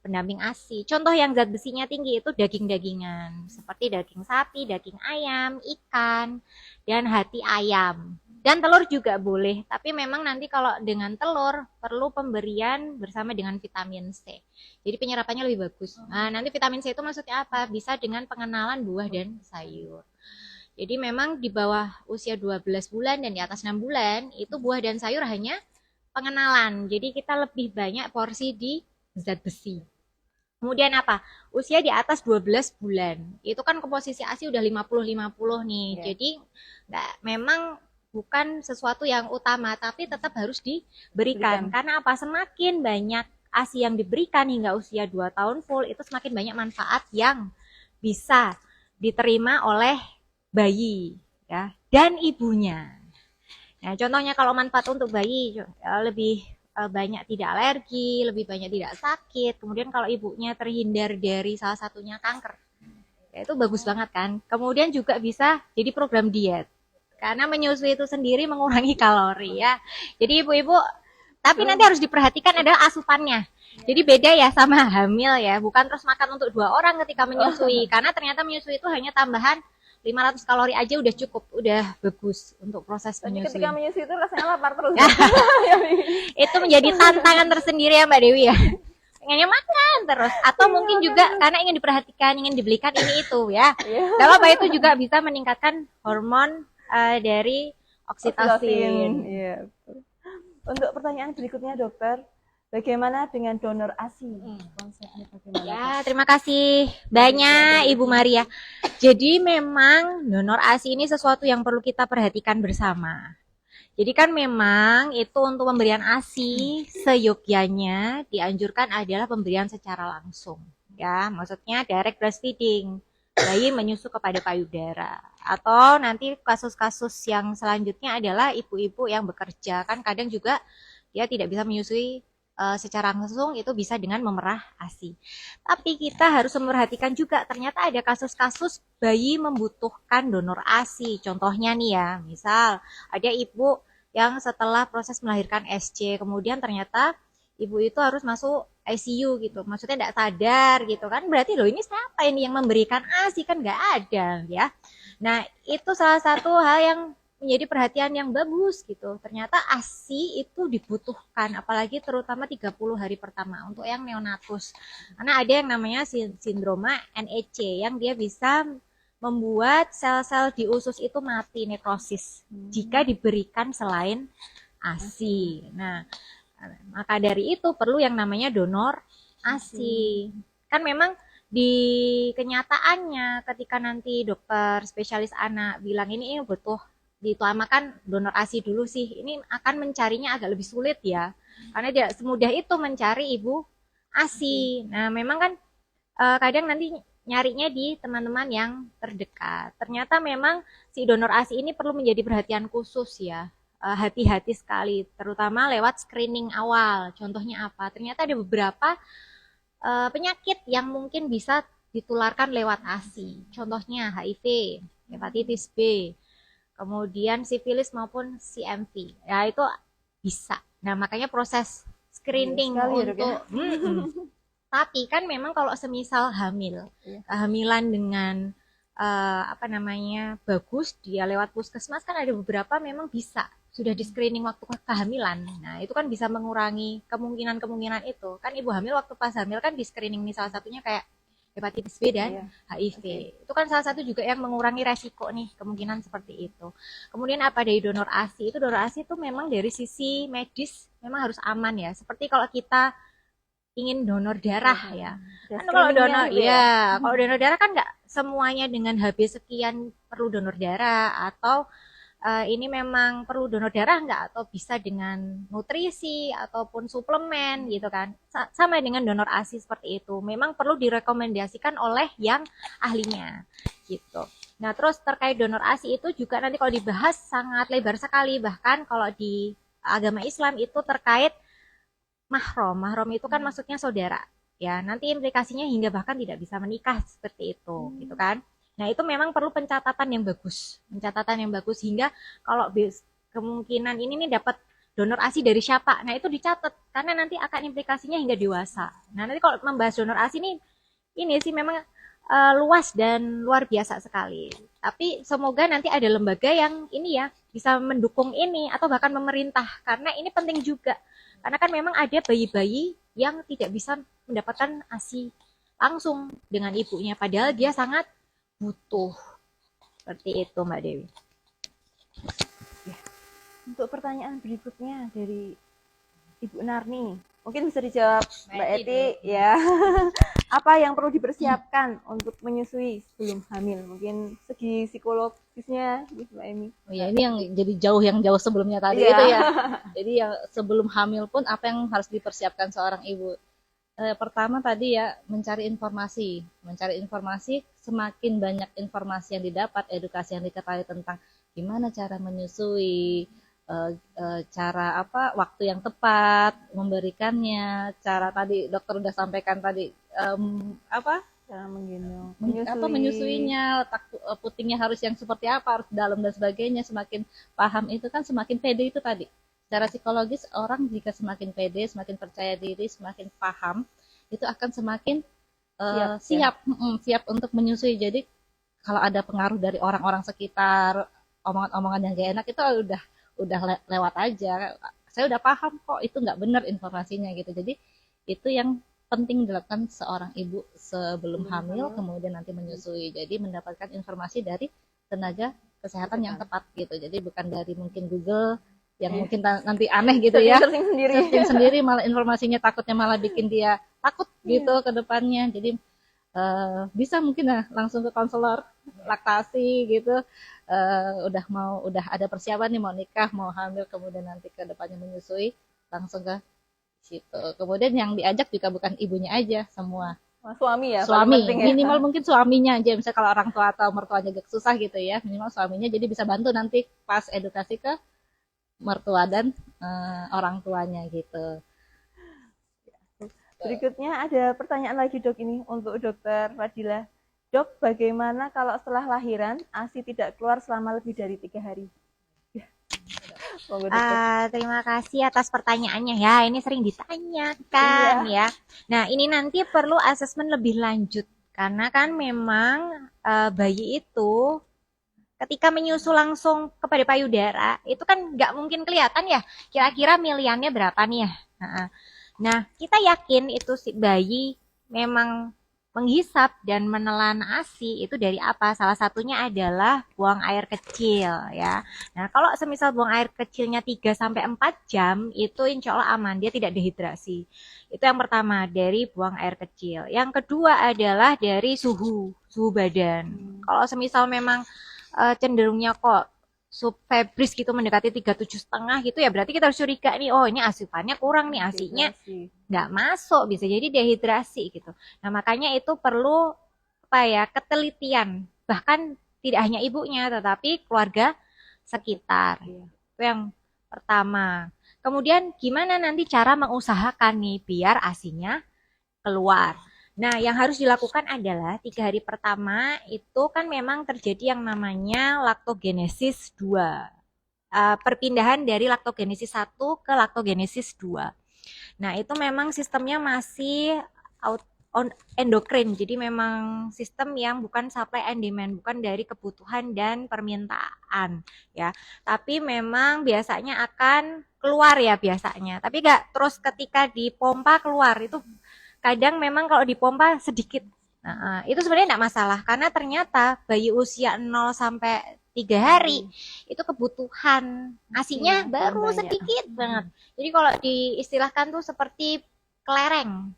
pendamping ASI. Contoh yang zat besinya tinggi itu daging-dagingan, seperti daging sapi, daging ayam, ikan, dan hati ayam. Dan telur juga boleh, tapi memang nanti kalau dengan telur perlu pemberian bersama dengan vitamin C. Jadi penyerapannya lebih bagus. Nah, nanti vitamin C itu maksudnya apa? Bisa dengan pengenalan buah dan sayur. Jadi memang di bawah usia 12 bulan dan di atas 6 bulan itu buah dan sayur hanya pengenalan. Jadi kita lebih banyak porsi di zat besi. Kemudian apa? Usia di atas 12 bulan. Itu kan komposisi ASI udah 50-50 nih. Ya. Jadi memang bukan sesuatu yang utama, tapi tetap harus diberikan. Karena apa? Semakin banyak ASI yang diberikan hingga usia 2 tahun full, itu semakin banyak manfaat yang bisa diterima oleh bayi ya dan ibunya. Nah, contohnya kalau manfaat untuk bayi lebih banyak tidak alergi, lebih banyak tidak sakit. Kemudian kalau ibunya terhindar dari salah satunya kanker, ya itu bagus banget kan. Kemudian juga bisa jadi program diet. Karena menyusui itu sendiri mengurangi kalori ya. Jadi ibu-ibu, tapi nanti harus diperhatikan adalah asupannya. Jadi beda ya sama hamil ya, bukan terus makan untuk 2 orang ketika menyusui. Karena ternyata menyusui itu hanya tambahan 500 kalori aja udah cukup, udah bagus untuk proses Jadi menyusui. ketika menyusui itu rasanya lapar terus. Itu menjadi tantangan tersendiri ya Mbak Dewi ya. Pengennya makan terus, atau mungkin juga karena ingin diperhatikan, ingin dibelikan ini itu ya. Gak apa-apa, itu juga bisa meningkatkan hormon dari oksitosin. Iya. Untuk pertanyaan berikutnya dokter, bagaimana dengan donor ASI? Konsepnya bagaimana? Ya, terima kasih banyak Ibu Maria. Jadi memang donor ASI ini sesuatu yang perlu kita perhatikan bersama. Jadi kan memang itu untuk pemberian ASI seyogyanya dianjurkan adalah pemberian secara langsung. Ya, maksudnya direct breastfeeding. Bayi menyusu kepada payudara. Atau nanti kasus-kasus yang selanjutnya adalah ibu-ibu yang bekerja. Kan kadang juga dia tidak bisa menyusui secara langsung, itu bisa dengan memerah ASI. Tapi kita harus memperhatikan juga ternyata ada kasus-kasus bayi membutuhkan donor ASI. Contohnya nih ya, misal ada ibu yang setelah proses melahirkan SC, kemudian ternyata ibu itu harus masuk ICU gitu, maksudnya tidak sadar gitu kan, berarti loh ini siapa ini yang memberikan ASI, kan nggak ada ya. Nah itu salah satu hal yang menjadi perhatian yang bagus gitu. Ternyata ASI itu dibutuhkan, apalagi terutama 30 hari pertama untuk yang neonatus. Karena ada yang namanya sindroma NEC yang dia bisa membuat sel-sel di usus itu mati, nekrosis, jika diberikan selain ASI. Nah, maka dari itu perlu yang namanya donor ASI. Kan memang di kenyataannya ketika nanti dokter spesialis anak bilang ini butuh diutamakan donor ASI dulu sih, ini akan mencarinya agak lebih sulit ya, karena tidak semudah itu mencari ibu ASI. Nah memang kan kadang nanti nyarinya di teman-teman yang terdekat. Ternyata memang si donor ASI ini perlu menjadi perhatian khusus ya, hati-hati sekali, terutama lewat screening awal. Contohnya apa? Ternyata ada beberapa penyakit yang mungkin bisa ditularkan lewat ASI. Contohnya HIV, hepatitis B, kemudian sifilis maupun CMV. Ya itu bisa. Nah makanya proses screening untuk tapi kan memang kalau semisal hamil, kehamilan dengan bagus, dia lewat puskesmas kan ada beberapa memang bisa sudah di screening waktu kehamilan. Nah itu kan bisa mengurangi kemungkinan itu. Kan ibu hamil waktu pas hamil kan di screening nih, salah satunya kayak hepatitis B dan HIV. Itu kan salah satu juga yang mengurangi resiko nih, kemungkinan seperti itu. Kemudian apa dari donor ASI? Itu donor ASI itu memang dari sisi medis memang harus aman ya. Seperti kalau kita ingin donor darah ya. Kan kalau donor kalau donor darah kan nggak semuanya dengan HB sekian perlu donor darah, atau ini memang perlu donor darah enggak, atau bisa dengan nutrisi ataupun suplemen gitu kan. Sama dengan donor ASI seperti itu. Memang perlu direkomendasikan oleh yang ahlinya gitu. Nah, terus terkait donor ASI itu juga nanti kalau dibahas sangat lebar sekali, bahkan kalau di agama Islam itu terkait mahram. Mahram itu kan maksudnya saudara. Ya, nanti implikasinya hingga bahkan tidak bisa menikah seperti itu, gitu kan. Nah, itu memang perlu pencatatan yang bagus hingga kalau kemungkinan ini nih dapat donor ASI dari siapa. Nah, itu dicatat karena nanti akan implikasinya hingga dewasa. Nah, nanti kalau membahas donor ASI ini sih memang luas dan luar biasa sekali. Tapi semoga nanti ada lembaga yang ini ya bisa mendukung ini, atau bahkan pemerintah, karena ini penting juga. Karena kan memang ada bayi-bayi yang tidak bisa mendapatkan ASI langsung dengan ibunya, padahal dia sangat butuh. Seperti itu Mbak Dewi. Untuk pertanyaan berikutnya dari Ibu Narni, Mungkin bisa dijawab Mbak Eti Eti ya. Apa yang perlu dipersiapkan untuk menyusui sebelum hamil? Mungkin segi psikologisnya, gitu, Mbak Emi. Oh ya, ini yang jadi yang jauh sebelumnya tadi Iya. itu ya. Jadi yang sebelum hamil pun apa yang harus dipersiapkan seorang ibu? Pertama tadi ya mencari informasi. Mencari informasi, semakin banyak informasi yang didapat, edukasi yang diketahui tentang gimana cara menyusui, cara apa waktu yang tepat memberikannya, cara tadi dokter udah sampaikan tadi apa Cara menggendong, menyusuinya, letak putingnya harus yang seperti apa, harus dalam dan sebagainya. Semakin paham itu kan semakin pede itu tadi. Secara psikologis orang jika semakin pede, semakin percaya diri, semakin paham, itu akan semakin siap untuk menyusui. Jadi kalau ada pengaruh dari orang-orang sekitar, omongan-omongan yang gak enak itu udah lewat aja. Saya udah paham kok itu nggak benar informasinya gitu. Jadi itu yang penting dilakukan seorang ibu sebelum hamil, kemudian nanti menyusui. Jadi mendapatkan informasi dari tenaga kesehatan yang tepat gitu. Jadi bukan dari mungkin Google yang mungkin nanti aneh gitu ya. Searching sendiri malah informasinya takutnya malah bikin dia takut gitu ke depannya. Jadi bisa mungkin langsung ke konselor laktasi gitu. Udah ada persiapan nih mau nikah, mau hamil, kemudian nanti ke depannya menyusui, langsung ke situ. Kemudian yang diajak juga bukan ibunya aja, semua suami ya, suami penting ya. minimal mungkin suaminya aja. Misalnya kalau orang tua atau mertuanya agak susah gitu ya, minimal suaminya jadi bisa bantu nanti pas edukasi ke mertua dan orang tuanya gitu. Berikutnya ada pertanyaan lagi dok, ini untuk dokter Fadila. Dok, bagaimana kalau setelah lahiran ASI tidak keluar selama lebih dari 3 hari? Terima kasih atas pertanyaannya ya. Ini sering ditanyakan ya. Nah, ini nanti perlu asesmen lebih lanjut karena kan memang bayi itu ketika menyusu langsung kepada payudara itu kan nggak mungkin kelihatan ya. Kira-kira miliannya berapa nih ya? Nah, kita yakin itu si bayi memang menghisap dan menelan ASI itu dari apa? Salah satunya adalah buang air kecil ya. Nah, kalau semisal buang air kecilnya 3 sampai 4 jam itu insya Allah aman, dia tidak dehidrasi. Itu yang pertama dari buang air kecil. Yang kedua adalah dari suhu badan. Kalau semisal memang cenderungnya kok subfebris gitu mendekati 37,5 gitu ya berarti kita harus curiga nih, oh ini asupannya kurang nih, asinya nggak masuk, bisa jadi dehidrasi gitu. Nah makanya itu perlu apa ya, ketelitian, bahkan tidak hanya ibunya tetapi keluarga sekitar. Itu yang pertama. Kemudian gimana nanti cara mengusahakan nih biar asinya keluar. Nah, yang harus dilakukan adalah 3 hari pertama itu kan memang terjadi yang namanya laktogenesis 2. Perpindahan dari laktogenesis 1 ke laktogenesis 2. Nah, itu memang sistemnya masih endokrin. Jadi memang sistem yang bukan supply and demand, bukan dari kebutuhan dan permintaan ya. Tapi memang biasanya akan keluar ya biasanya. Tapi enggak terus ketika dipompa keluar, itu kadang memang kalau dipompa sedikit. Nah, itu sebenarnya enggak masalah karena ternyata bayi usia 0 sampai 3 hari itu kebutuhan asinya baru sedikit banget. Jadi kalau diistilahkan tuh seperti kelereng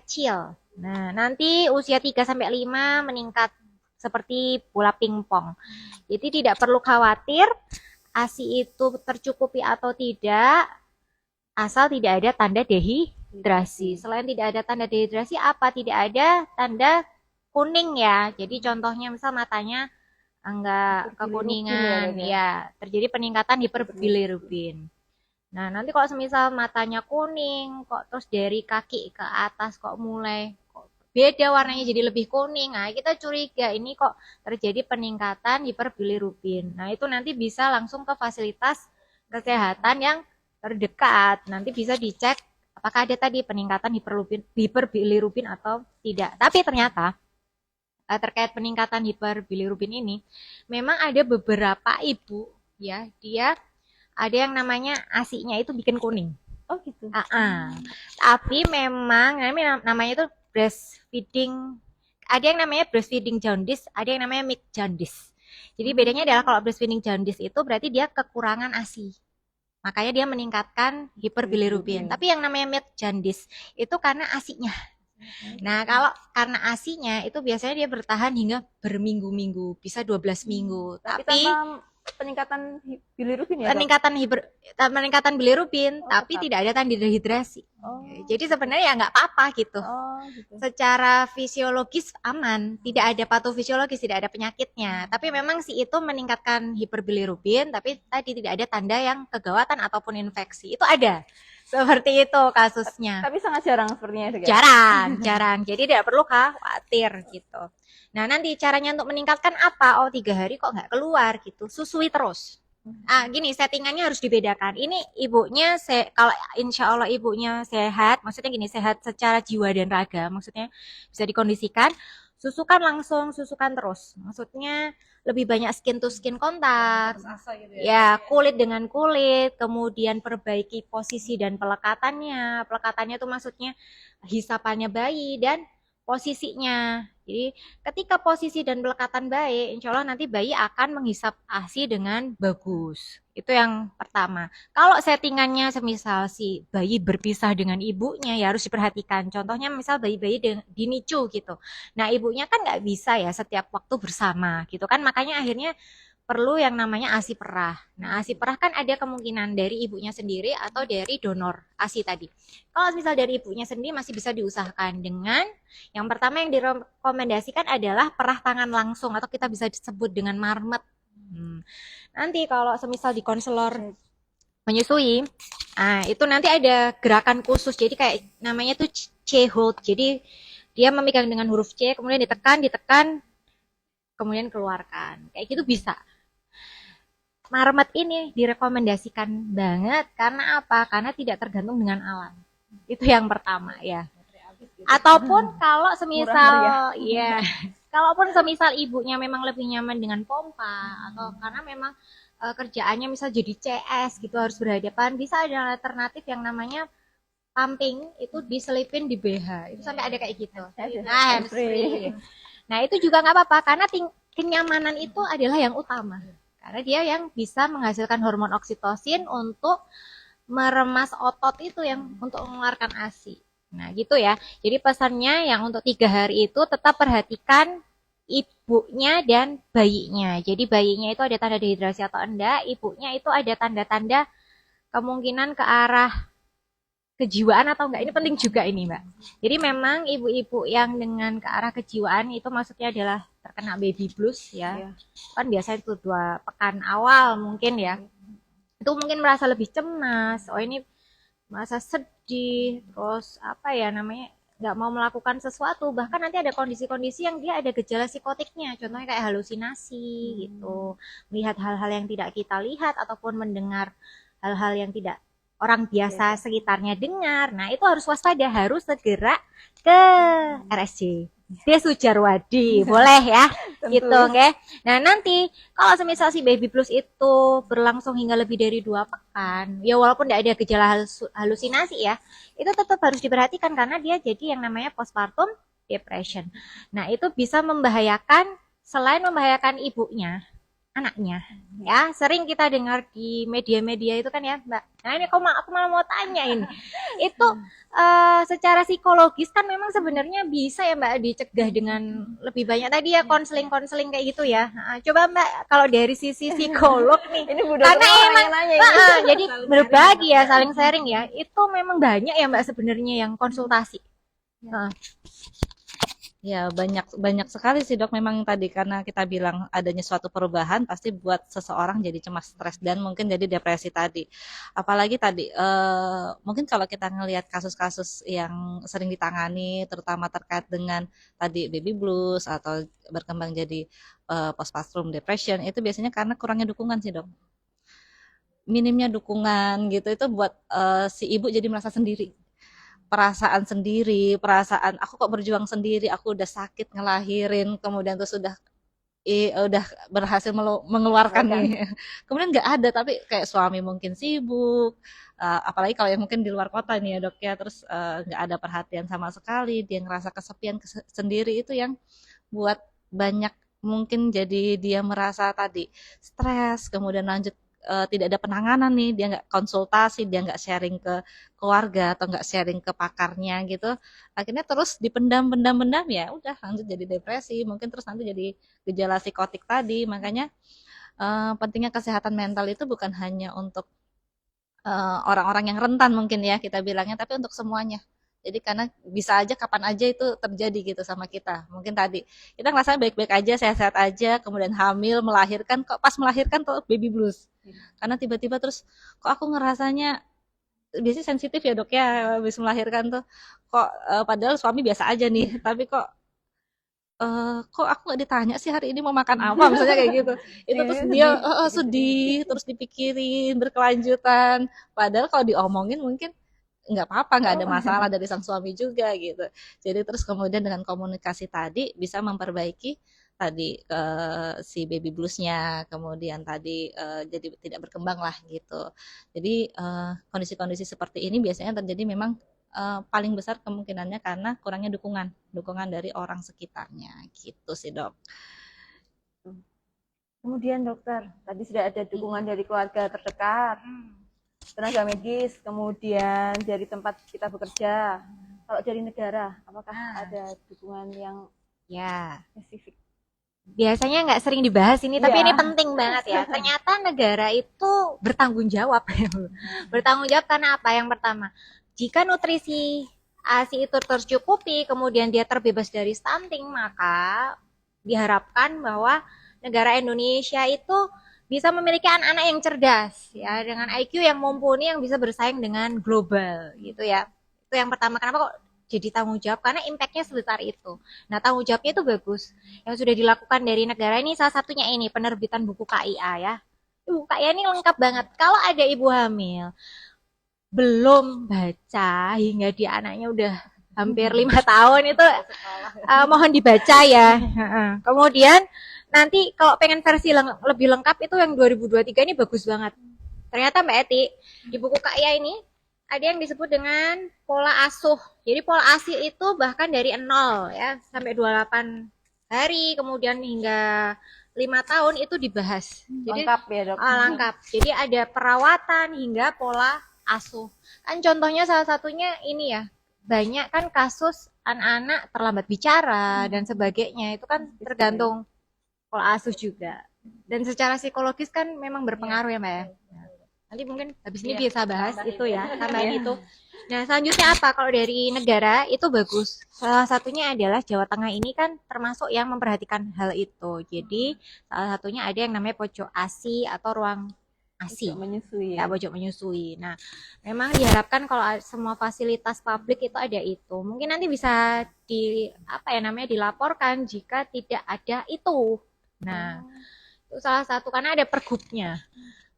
kecil. Nah, nanti usia 3 sampai 5 meningkat seperti bola pingpong. Jadi tidak perlu khawatir ASI itu tercukupi atau tidak, asal tidak ada tanda dehidrasi. Selain tidak ada tanda dehidrasi, apa? Tidak ada tanda kuning ya. Jadi contohnya misal matanya enggak kekuningan ya, terjadi peningkatan hiperbilirubin. Nah, nanti kalau semisal matanya kuning, kok terus dari kaki ke atas kok mulai beda warnanya jadi lebih kuning. Nah, kita curiga ini kok terjadi peningkatan hiperbilirubin. Nah, itu nanti bisa langsung ke fasilitas kesehatan yang terdekat. Nanti bisa dicek apakah ada tadi peningkatan hiperbilirubin atau tidak. Tapi ternyata terkait peningkatan hiperbilirubin ini memang ada beberapa ibu ya, dia ada yang namanya ASI-nya itu bikin kuning. Oh gitu. Tapi memang namanya itu breastfeeding. Ada yang namanya breastfeeding jaundice, ada yang namanya mixed jaundice. Jadi bedanya adalah kalau breastfeeding jaundice itu berarti dia kekurangan ASI. Makanya dia meningkatkan hiperbilirubin. Tapi yang namanya milk jaundice itu karena ASI-nya. Nah, kalau karena ASI-nya itu biasanya dia bertahan hingga berminggu-minggu, bisa 12 minggu. Tapi Tapi tanpa peningkatan bilirubin ya, Dok? peningkatan bilirubin, tapi tetap. tidak ada tanda dehidrasi. Oh. Jadi sebenarnya ya nggak apa-apa gitu. Oh, gitu. Secara fisiologis aman, tidak ada patofisiologis, tidak ada penyakitnya. Tapi memang si itu meningkatkan hiperbilirubin, tapi tadi tidak ada tanda yang kegawatan ataupun infeksi. Itu ada. Seperti itu kasusnya. Tapi sangat jarang sepertinya, Dok, ya? Jarang. Jadi tidak perlu khawatir gitu. Nah, nanti caranya untuk meningkatkan apa? Oh, 3 hari kok nggak keluar gitu. Susui terus. Gini, settingannya harus dibedakan. Ini ibunya, kalau insya Allah ibunya sehat, maksudnya gini, sehat secara jiwa dan raga, maksudnya bisa dikondisikan, susukan terus. Maksudnya lebih banyak skin to skin kontak, ya kulit dengan kulit, kemudian perbaiki posisi dan pelekatannya. Pelekatannya itu maksudnya hisapannya bayi dan posisinya. Jadi ketika posisi dan pelekatan baik, insya Allah nanti bayi akan menghisap ASI dengan bagus. Itu yang pertama. Kalau settingannya semisal si bayi berpisah dengan ibunya, ya harus diperhatikan. Contohnya misal bayi-bayi dinicu gitu. Nah, ibunya kan nggak bisa ya setiap waktu bersama gitu kan. Makanya akhirnya perlu yang namanya ASI perah. Nah, ASI perah kan ada kemungkinan dari ibunya sendiri atau dari donor ASI tadi. Kalau misal dari ibunya sendiri masih bisa diusahakan dengan yang pertama yang direkomendasikan adalah perah tangan langsung atau kita bisa disebut dengan marmet. Nanti kalau semisal di konselor menyusui, itu nanti ada gerakan khusus. Jadi kayak namanya tuh C-hold. Jadi dia memegang dengan huruf C, kemudian ditekan, kemudian keluarkan. Kayak gitu bisa. Marmet ini direkomendasikan banget karena apa? Karena tidak tergantung dengan alam. Itu yang pertama ya. Ataupun kalau semisal ya, kalaupun semisal ibunya memang lebih nyaman dengan pompa atau karena memang kerjaannya misal jadi CS gitu harus berhadapan, bisa ada alternatif yang namanya pumping itu diselipin di BH. Itu sampai ada kayak gitu. Nah, hands free. Nah, itu juga nggak apa-apa karena kenyamanan itu adalah yang utama. Karena dia yang bisa menghasilkan hormon oksitosin untuk meremas otot itu yang untuk mengeluarkan ASI. Nah, gitu ya. Jadi pesannya yang untuk 3 hari itu tetap perhatikan ibunya dan bayinya. Jadi bayinya itu ada tanda dehidrasi atau enggak, ibunya itu ada tanda-tanda kemungkinan ke arah kejiwaan atau enggak. Ini penting juga ini, Mbak. Jadi memang ibu-ibu yang dengan ke arah kejiwaan itu maksudnya adalah terkena baby blues ya. Kan biasanya itu 2 pekan awal mungkin ya. Itu mungkin merasa lebih cemas. Oh, ini merasa sedih, terus apa ya namanya? Nggak mau melakukan sesuatu, bahkan nanti ada kondisi-kondisi yang dia ada gejala psikotiknya, contohnya kayak halusinasi gitu, melihat hal-hal yang tidak kita lihat ataupun mendengar hal-hal yang tidak orang biasa sekitarnya dengar. Nah, itu harus waspada, harus segera ke RSJ. Desu Jarwadi, boleh ya, gitu, oke. Nah, nanti kalau semisal si baby blues itu berlangsung hingga lebih dari 2 pekan, ya walaupun tidak ada gejala halusinasi ya, itu tetap harus diperhatikan karena dia jadi yang namanya postpartum depression. Nah, itu bisa membahayakan, selain membahayakan ibunya, anaknya ya, sering kita dengar di media-media itu kan ya, Mbak. Nah, ini aku malah mau tanya ini. Itu secara psikologis kan memang sebenarnya bisa ya, Mbak, dicegah dengan lebih banyak tadi ya konseling-konseling kayak gitu ya. Coba Mbak kalau dari sisi psikolog nih. Ini karena emang jadi berbagi ya, saling gitu. sharing ya. Itu memang banyak ya, Mbak, sebenarnya yang konsultasi. Ya, banyak sekali sih, Dok. Memang tadi karena kita bilang adanya suatu perubahan pasti buat seseorang jadi cemas, stres, dan mungkin jadi depresi tadi. Apalagi tadi mungkin kalau kita ngelihat kasus-kasus yang sering ditangani terutama terkait dengan tadi baby blues atau berkembang jadi postpartum depression, itu biasanya karena kurangnya dukungan sih, Dok. Minimnya dukungan gitu itu buat si ibu jadi merasa sendiri. Perasaan aku kok berjuang sendiri, aku udah sakit ngelahirin, kemudian tuh udah berhasil mengeluarkan nih, kemudian nggak ada, tapi kayak suami mungkin sibuk, apalagi kalau yang mungkin di luar kota nih ya, Dok ya, terus nggak ada perhatian sama sekali, dia ngerasa kesepian sendiri, itu yang buat banyak mungkin jadi dia merasa tadi stres, kemudian lanjut tidak ada penanganan nih, dia nggak konsultasi, dia nggak sharing ke keluarga atau nggak sharing ke pakarnya gitu, akhirnya terus dipendam, ya udah lanjut jadi depresi, mungkin terus nanti jadi gejala psikotik tadi. Makanya pentingnya kesehatan mental itu bukan hanya untuk orang-orang yang rentan mungkin ya kita bilangnya, tapi untuk semuanya. Jadi karena bisa aja kapan aja itu terjadi gitu sama kita. Mungkin tadi kita ngerasa baik-baik aja, sehat-sehat aja, kemudian hamil, melahirkan, kok pas melahirkan tuh baby blues. Karena tiba-tiba terus kok aku ngerasanya biasanya sensitif ya dok ya habis melahirkan tuh, kok padahal suami biasa aja nih, tapi kok aku nggak ditanya sih hari ini mau makan apa, misalnya kayak gitu. Itu terus dia sedih, terus dipikirin berkelanjutan. Padahal kalau diomongin mungkin nggak apa-apa, nggak ada masalah dari sang suami juga gitu. Jadi terus kemudian dengan komunikasi tadi bisa memperbaiki tadi si baby bluesnya, kemudian tadi jadi tidak berkembang lah gitu. Jadi kondisi-kondisi seperti ini biasanya terjadi memang paling besar kemungkinannya karena kurangnya dukungan dari orang sekitarnya gitu sih dok. Kemudian dokter, tadi sudah ada dukungan dari keluarga terdekat, tenaga medis, kemudian dari tempat kita bekerja. Kalau dari negara, apakah ada dukungan yang Ya, spesifik? biasanya nggak sering dibahas ini, tapi Iya. ini penting banget ya. Ternyata negara itu bertanggung jawab. Bertanggung jawab karena apa? Yang pertama, jika nutrisi ASI itu tercukupi, kemudian dia terbebas dari stunting, maka diharapkan bahwa negara Indonesia itu bisa memiliki anak-anak yang cerdas, ya, dengan IQ yang mumpuni, yang bisa bersaing dengan global, gitu ya. Itu yang pertama. Kenapa kok jadi tanggung jawab? Karena impact-nya sebesar itu. Nah, tanggung jawabnya itu bagus. Yang sudah dilakukan dari negara ini, salah satunya ini, penerbitan buku KIA ya. Buku KIA ini lengkap banget. Kalau ada ibu hamil, belum baca hingga dia anaknya udah hampir 5 tahun itu mohon dibaca ya. Kemudian nanti kalau pengen versi lebih lengkap itu yang 2023 ini bagus banget. Ternyata Mbak Eti, di buku KIA ini ada yang disebut dengan pola asuh. Jadi pola ASI itu bahkan dari 0 ya sampai 28 hari, kemudian hingga 5 tahun itu dibahas. Jadi Lengkap ya dok? lengkap. Jadi ada perawatan hingga pola asuh. Kan contohnya salah satunya ini ya, banyak kan kasus anak-anak terlambat bicara dan sebagainya, itu kan tergantung pola asuh juga. Dan secara psikologis kan memang berpengaruh ya Mbak ya. Nanti mungkin habis ini bisa bahas itu ya, tambahan itu. Nah, selanjutnya apa? Kalau dari negara itu bagus. Salah satunya adalah Jawa Tengah ini kan termasuk yang memperhatikan hal itu. Jadi salah satunya ada yang namanya pojok ASI atau ruang ASI. Menyusui. Ya, pojok menyusui. Nah, memang diharapkan kalau semua fasilitas publik itu ada itu. Mungkin nanti bisa dilaporkan jika tidak ada itu. Nah, itu salah satu karena ada pergubnya.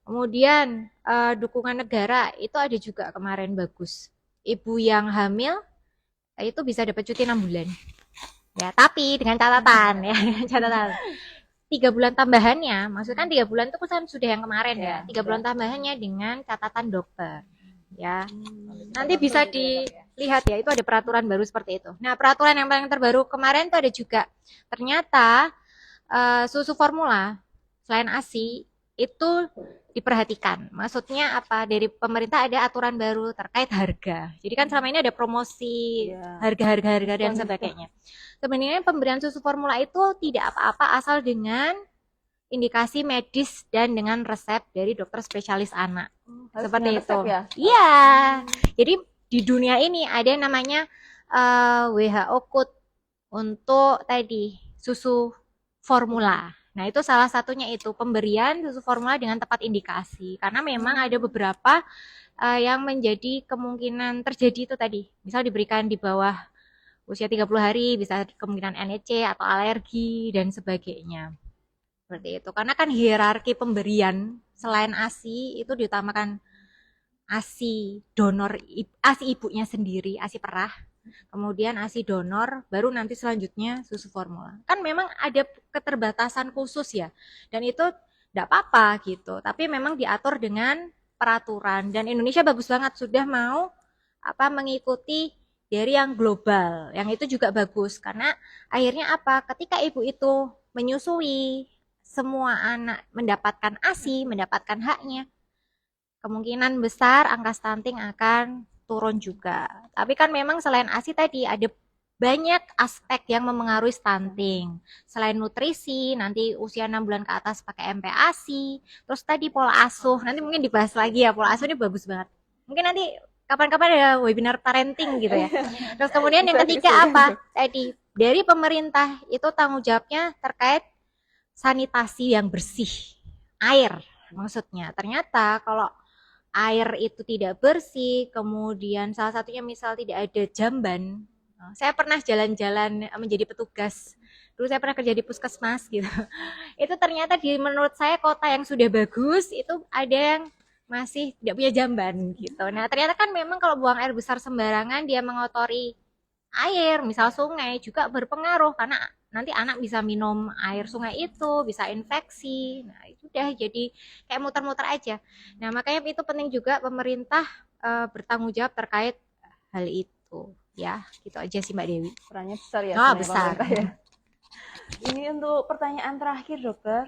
Kemudian dukungan negara itu ada juga kemarin bagus. Ibu yang hamil itu bisa dapat cuti 6 bulan. Ya, tapi dengan catatan ya, catatan. 3 bulan tambahannya, maksudnya kan 3 bulan itu kan sudah yang kemarin ya. 3 bulan tambahannya dengan catatan dokter. Ya. Nanti bisa dilihat ya, itu ada peraturan baru seperti itu. Nah, peraturan yang paling terbaru kemarin itu ada juga. Ternyata susu formula selain ASI itu diperhatikan. Maksudnya apa? Dari pemerintah ada aturan baru terkait harga. Jadi kan selama ini ada promosi harga-harga dan sebagainya. Sebenarnya pemberian susu formula itu tidak apa-apa asal dengan indikasi medis dan dengan resep dari dokter spesialis anak. Seperti itu. Ya? Iya. Jadi di dunia ini ada yang namanya WHO Code untuk tadi susu formula. Nah, itu salah satunya itu pemberian susu formula dengan tepat indikasi. Karena memang ada beberapa yang menjadi kemungkinan terjadi itu tadi. Misal diberikan di bawah usia 30 hari, bisa kemungkinan NEC atau alergi dan sebagainya. Seperti itu. Karena kan hierarki pemberian selain ASI itu diutamakan ASI donor, ASI ibunya sendiri, ASI perah. Kemudian ASI donor, baru nanti selanjutnya susu formula. Kan memang ada keterbatasan khusus ya, dan itu tidak apa-apa gitu. Tapi memang diatur dengan peraturan. Dan Indonesia bagus banget sudah mau mengikuti dari yang global. Yang itu juga bagus karena akhirnya apa? Ketika ibu itu menyusui semua anak mendapatkan ASI, mendapatkan haknya, kemungkinan besar angka stunting akan turun juga. Tapi kan memang selain ASI tadi ada banyak aspek yang memengaruhi stunting. Selain nutrisi, nanti usia 6 bulan ke atas pakai MPASI, terus tadi pola asuh, nanti mungkin dibahas lagi ya, pola asuh ini bagus banget. Mungkin nanti kapan-kapan ada webinar parenting gitu ya. Terus kemudian yang ketiga apa? Tadi dari pemerintah itu tanggung jawabnya terkait sanitasi yang bersih. Air maksudnya. Ternyata kalau air itu tidak bersih, kemudian salah satunya misal tidak ada jamban. Saya pernah jalan-jalan menjadi petugas. Dulu saya pernah kerja di puskesmas gitu. Itu ternyata menurut saya kota yang sudah bagus itu ada yang masih tidak punya jamban gitu. Nah, ternyata kan memang kalau buang air besar sembarangan dia mengotori air, misal sungai juga berpengaruh karena nanti anak bisa minum air sungai itu, bisa infeksi. Nah, itu udah jadi kayak muter-muter aja. Nah, makanya itu penting juga pemerintah bertanggung jawab terkait hal itu. Ya, gitu aja sih Mbak Dewi. Perannya besar ya. Oh, sebenarnya besar. pemerintah ya. Ini untuk pertanyaan terakhir, dokter.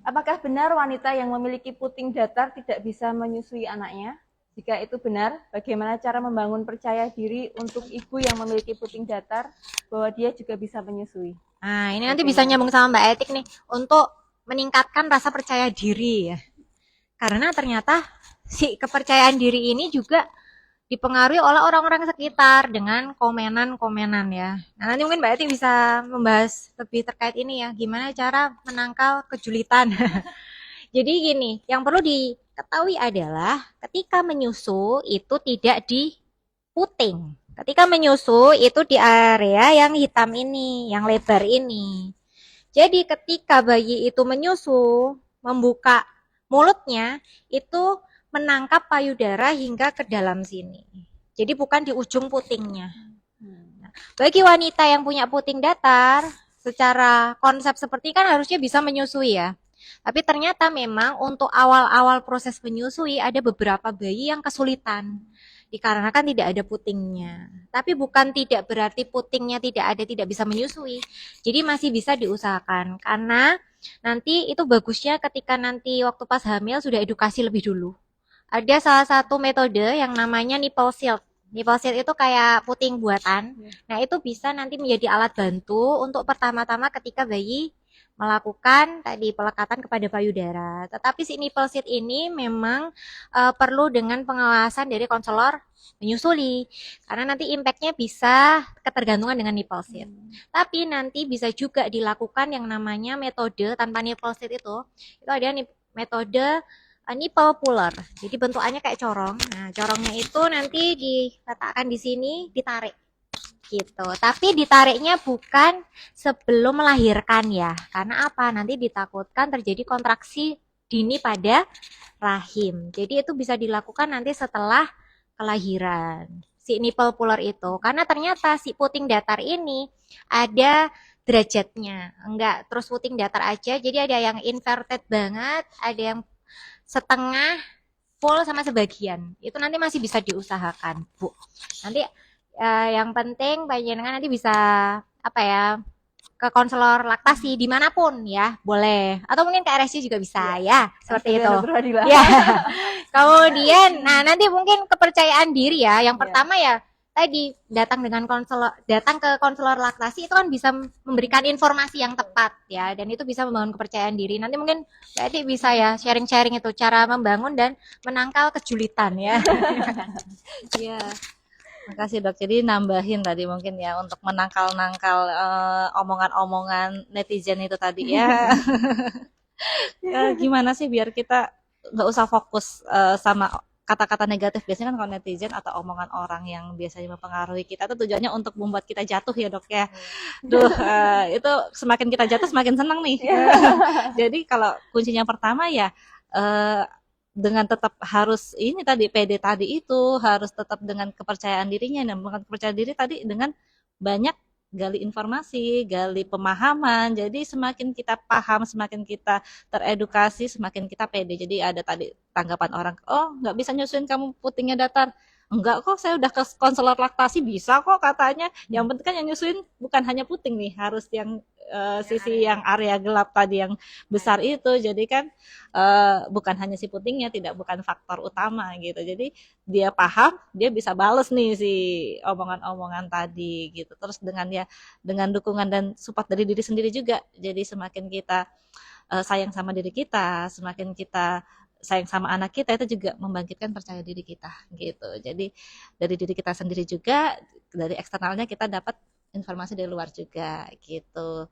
Apakah benar wanita yang memiliki puting datar tidak bisa menyusui anaknya? Jika itu benar, bagaimana cara membangun percaya diri untuk ibu yang memiliki puting datar bahwa dia juga bisa menyusui? Nah, ini nanti bisa nyambung sama Mbak Etik nih untuk meningkatkan rasa percaya diri ya. Karena ternyata si kepercayaan diri ini juga dipengaruhi oleh orang-orang sekitar dengan komenan-komenan ya. Nah, nanti mungkin Mbak Eti bisa membahas lebih terkait ini ya, gimana cara menangkal kejulitan. Jadi gini, yang perlu diketahui adalah ketika menyusu itu tidak di puting. Ketika menyusu itu di area yang hitam ini, yang lebar ini. Jadi ketika bayi itu menyusu, membuka mulutnya, itu menangkap payudara hingga ke dalam sini. Jadi bukan di ujung putingnya. Nah, bagi wanita yang punya puting datar, secara konsep seperti kan harusnya bisa menyusui ya. Tapi ternyata memang untuk awal-awal proses menyusui ada beberapa bayi yang kesulitan. Dikarenakan tidak ada putingnya. Tapi bukan tidak berarti putingnya tidak ada, tidak bisa menyusui. Jadi masih bisa diusahakan. Karena nanti itu bagusnya ketika nanti waktu pas hamil sudah edukasi lebih dulu. Ada salah satu metode yang namanya nipple shield. Nipple shield itu kayak puting buatan. Nah, itu bisa nanti menjadi alat bantu untuk pertama-tama ketika bayi melakukan tadi pelekatan kepada payudara. Tetapi si nipple shield ini memang perlu dengan pengawasan dari konselor menyusui. Karena nanti impactnya bisa ketergantungan dengan nipple shield. Tapi nanti bisa juga dilakukan yang namanya metode tanpa nipple shield itu. Itu ada metode nipple puller. Jadi bentukannya kayak corong. Nah, corongnya itu nanti diletakkan di sini, ditarik gitu. Tapi ditariknya bukan sebelum melahirkan ya. Karena apa? Nanti ditakutkan terjadi kontraksi dini pada rahim. Jadi itu bisa dilakukan nanti setelah kelahiran. Si nipple puller itu. Karena ternyata si puting datar ini ada derajatnya. Enggak terus puting datar aja. Jadi ada yang inverted banget, ada yang setengah, full sama sebagian. Itu nanti masih bisa diusahakan, Bu. Nanti yang penting panjenengan nanti bisa apa ya ke konselor laktasi dimanapun ya boleh atau mungkin ke RSC juga bisa ya seperti itu ya. Kemudian nah nanti mungkin kepercayaan diri ya yang pertama ya tadi datang ke konselor laktasi itu kan bisa memberikan informasi yang tepat ya dan itu bisa membangun kepercayaan diri. Nanti mungkin Mbak Edi bisa ya sharing-sharing itu cara membangun dan menangkal kejulitan ya. Iya. Makasih Dok. Jadi nambahin tadi mungkin ya untuk menangkal-nangkal omongan-omongan netizen itu tadi ya. Gimana sih biar kita nggak usah fokus sama kata-kata negatif. Biasanya kan kalau netizen atau omongan orang yang biasanya mempengaruhi kita itu tujuannya untuk membuat kita jatuh ya Dok ya. Duh, itu semakin kita jatuh semakin senang nih. Jadi kalau kuncinya pertama ya dengan tetap harus ini tadi PD tadi itu harus tetap dengan kepercayaan dirinya dan bukan kepercayaan diri tadi dengan banyak gali informasi, gali pemahaman. Jadi semakin kita paham, semakin kita teredukasi, semakin kita PD. Jadi ada tadi tanggapan orang, oh nggak bisa nyusuin kamu putingnya datar. enggak kok, saya udah ke konselor laktasi bisa kok katanya. Yang penting kan yang nyusuin bukan hanya puting nih, harus yang sisi yang area gelap tadi yang besar itu. Jadi kan bukan hanya si putingnya, tidak bukan faktor utama gitu. Jadi dia paham, dia bisa bales nih si omongan-omongan tadi gitu. Terus dengan dukungan dan support dari diri sendiri juga. Jadi semakin kita sayang sama diri kita, semakin kita sayang sama anak kita, itu juga membangkitkan percaya diri kita gitu. Jadi dari diri kita sendiri juga, dari eksternalnya kita dapat informasi dari luar juga gitu.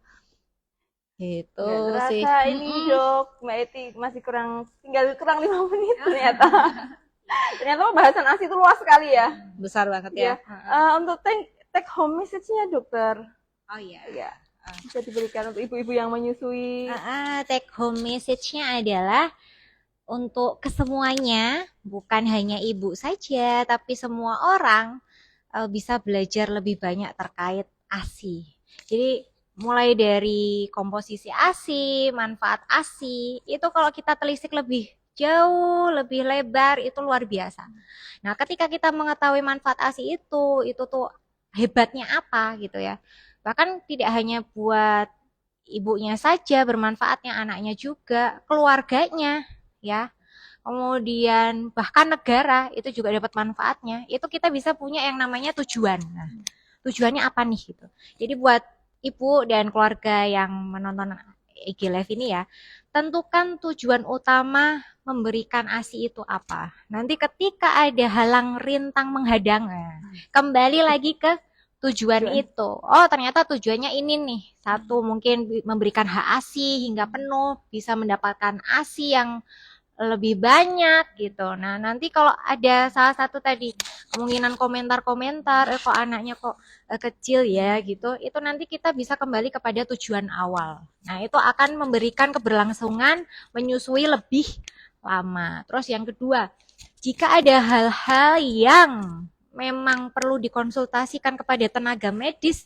Gitu Nggak sih. terasa ini Dok, Mbak Eti masih tinggal kurang 5 menit ternyata. Ternyata bahasan ASI itu luas sekali ya. Besar banget ya. Untuk take home message-nya dokter. Oh iya. Ya, bisa diberikan untuk ibu-ibu yang menyusui. Take home message-nya adalah untuk kesemuanya, bukan hanya ibu saja, tapi semua orang bisa belajar lebih banyak terkait ASI. Jadi mulai dari komposisi ASI, manfaat ASI, itu kalau kita telisik lebih jauh, lebih lebar, itu luar biasa. Nah, ketika kita mengetahui manfaat ASI itu tuh hebatnya apa gitu ya. Bahkan tidak hanya buat ibunya saja bermanfaatnya, anaknya juga, keluarganya ya. Kemudian bahkan negara itu juga dapat manfaatnya. Itu kita bisa punya yang namanya tujuan. Nah, tujuannya apa nih gitu. Jadi buat ibu dan keluarga yang menonton IG Live ini ya, tentukan tujuan utama memberikan ASI itu apa. Nanti ketika ada halang rintang menghadang, kembali lagi ke tujuan itu. Oh, ternyata tujuannya ini nih. Satu, mungkin memberikan hak ASI hingga penuh, bisa mendapatkan ASI yang lebih banyak gitu. Nah, nanti kalau ada salah satu tadi kemungkinan komentar-komentar, kok anaknya kok kecil ya gitu, itu nanti kita bisa kembali kepada tujuan awal. Nah, itu akan memberikan keberlangsungan menyusui lebih lama. Terus yang kedua, jika ada hal-hal yang memang perlu dikonsultasikan kepada tenaga medis,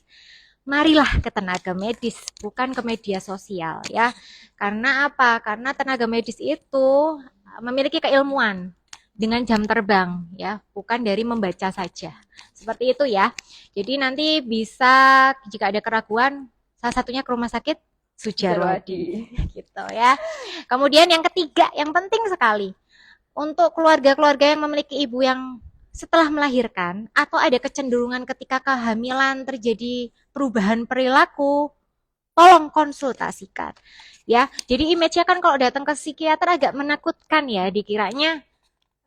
marilah ke tenaga medis, bukan ke media sosial ya. Karena apa? Karena tenaga medis itu memiliki keilmuan dengan jam terbang ya, bukan dari membaca saja. Seperti itu ya. Jadi nanti bisa jika ada keraguan, salah satunya ke rumah sakit Sudjarwadi gitu ya. Kemudian yang ketiga, yang penting sekali untuk keluarga-keluarga yang memiliki ibu yang setelah melahirkan atau ada kecenderungan ketika kehamilan terjadi perubahan perilaku, tolong konsultasikan ya. Jadi image-nya kan kalau datang ke psikiater agak menakutkan ya, dikiranya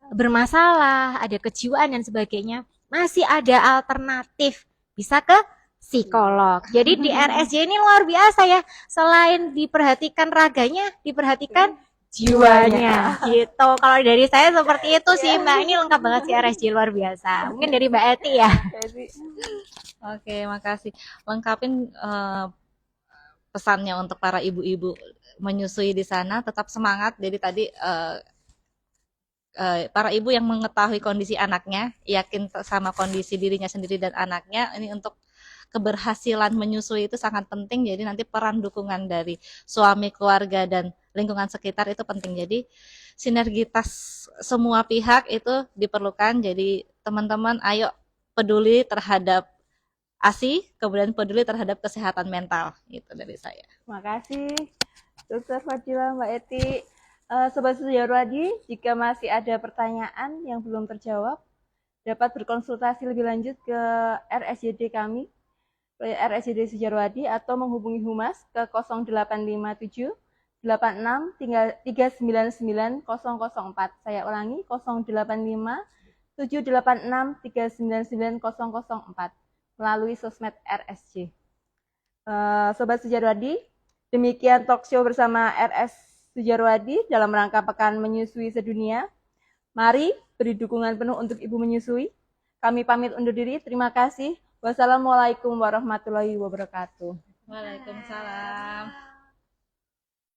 bermasalah, ada kejiwaan dan sebagainya. Masih ada alternatif, bisa ke psikolog. Jadi di RSJ ini luar biasa ya, selain diperhatikan raganya, diperhatikan jiwanya gitu. Kalau dari saya seperti itu sih Mbak, ini lengkap banget sih RSJ, luar biasa. Mungkin dari Mbak Eti ya. Oke, makasih. Lengkapin pesannya untuk para ibu-ibu menyusui di sana, tetap semangat. Jadi tadi para ibu yang mengetahui kondisi anaknya, yakin sama kondisi dirinya sendiri dan anaknya, ini untuk keberhasilan menyusui itu sangat penting. Jadi nanti peran dukungan dari suami, keluarga, dan lingkungan sekitar itu penting. Jadi sinergitas semua pihak itu diperlukan. Jadi teman-teman ayo peduli terhadap ASI, kemudian peduli terhadap kesehatan mental. Itu dari saya. Makasih Dokter Fadila, Mbak Eti. Sobat Sudjarwadi, jika masih ada pertanyaan yang belum terjawab, dapat berkonsultasi lebih lanjut ke RSJD kami, RSJD Sudjarwadi, atau menghubungi Humas ke 0857 86 399 004. Saya ulangi, 085 786 399 004 melalui sosmed RSJ. Sobat Sudjarwadi, demikian talk show bersama RS Sudjarwadi dalam rangka Pekan Menyusui Sedunia. Mari beri dukungan penuh untuk ibu menyusui. Kami pamit undur diri. Terima kasih. Wassalamualaikum warahmatullahi wabarakatuh. Waalaikumsalam.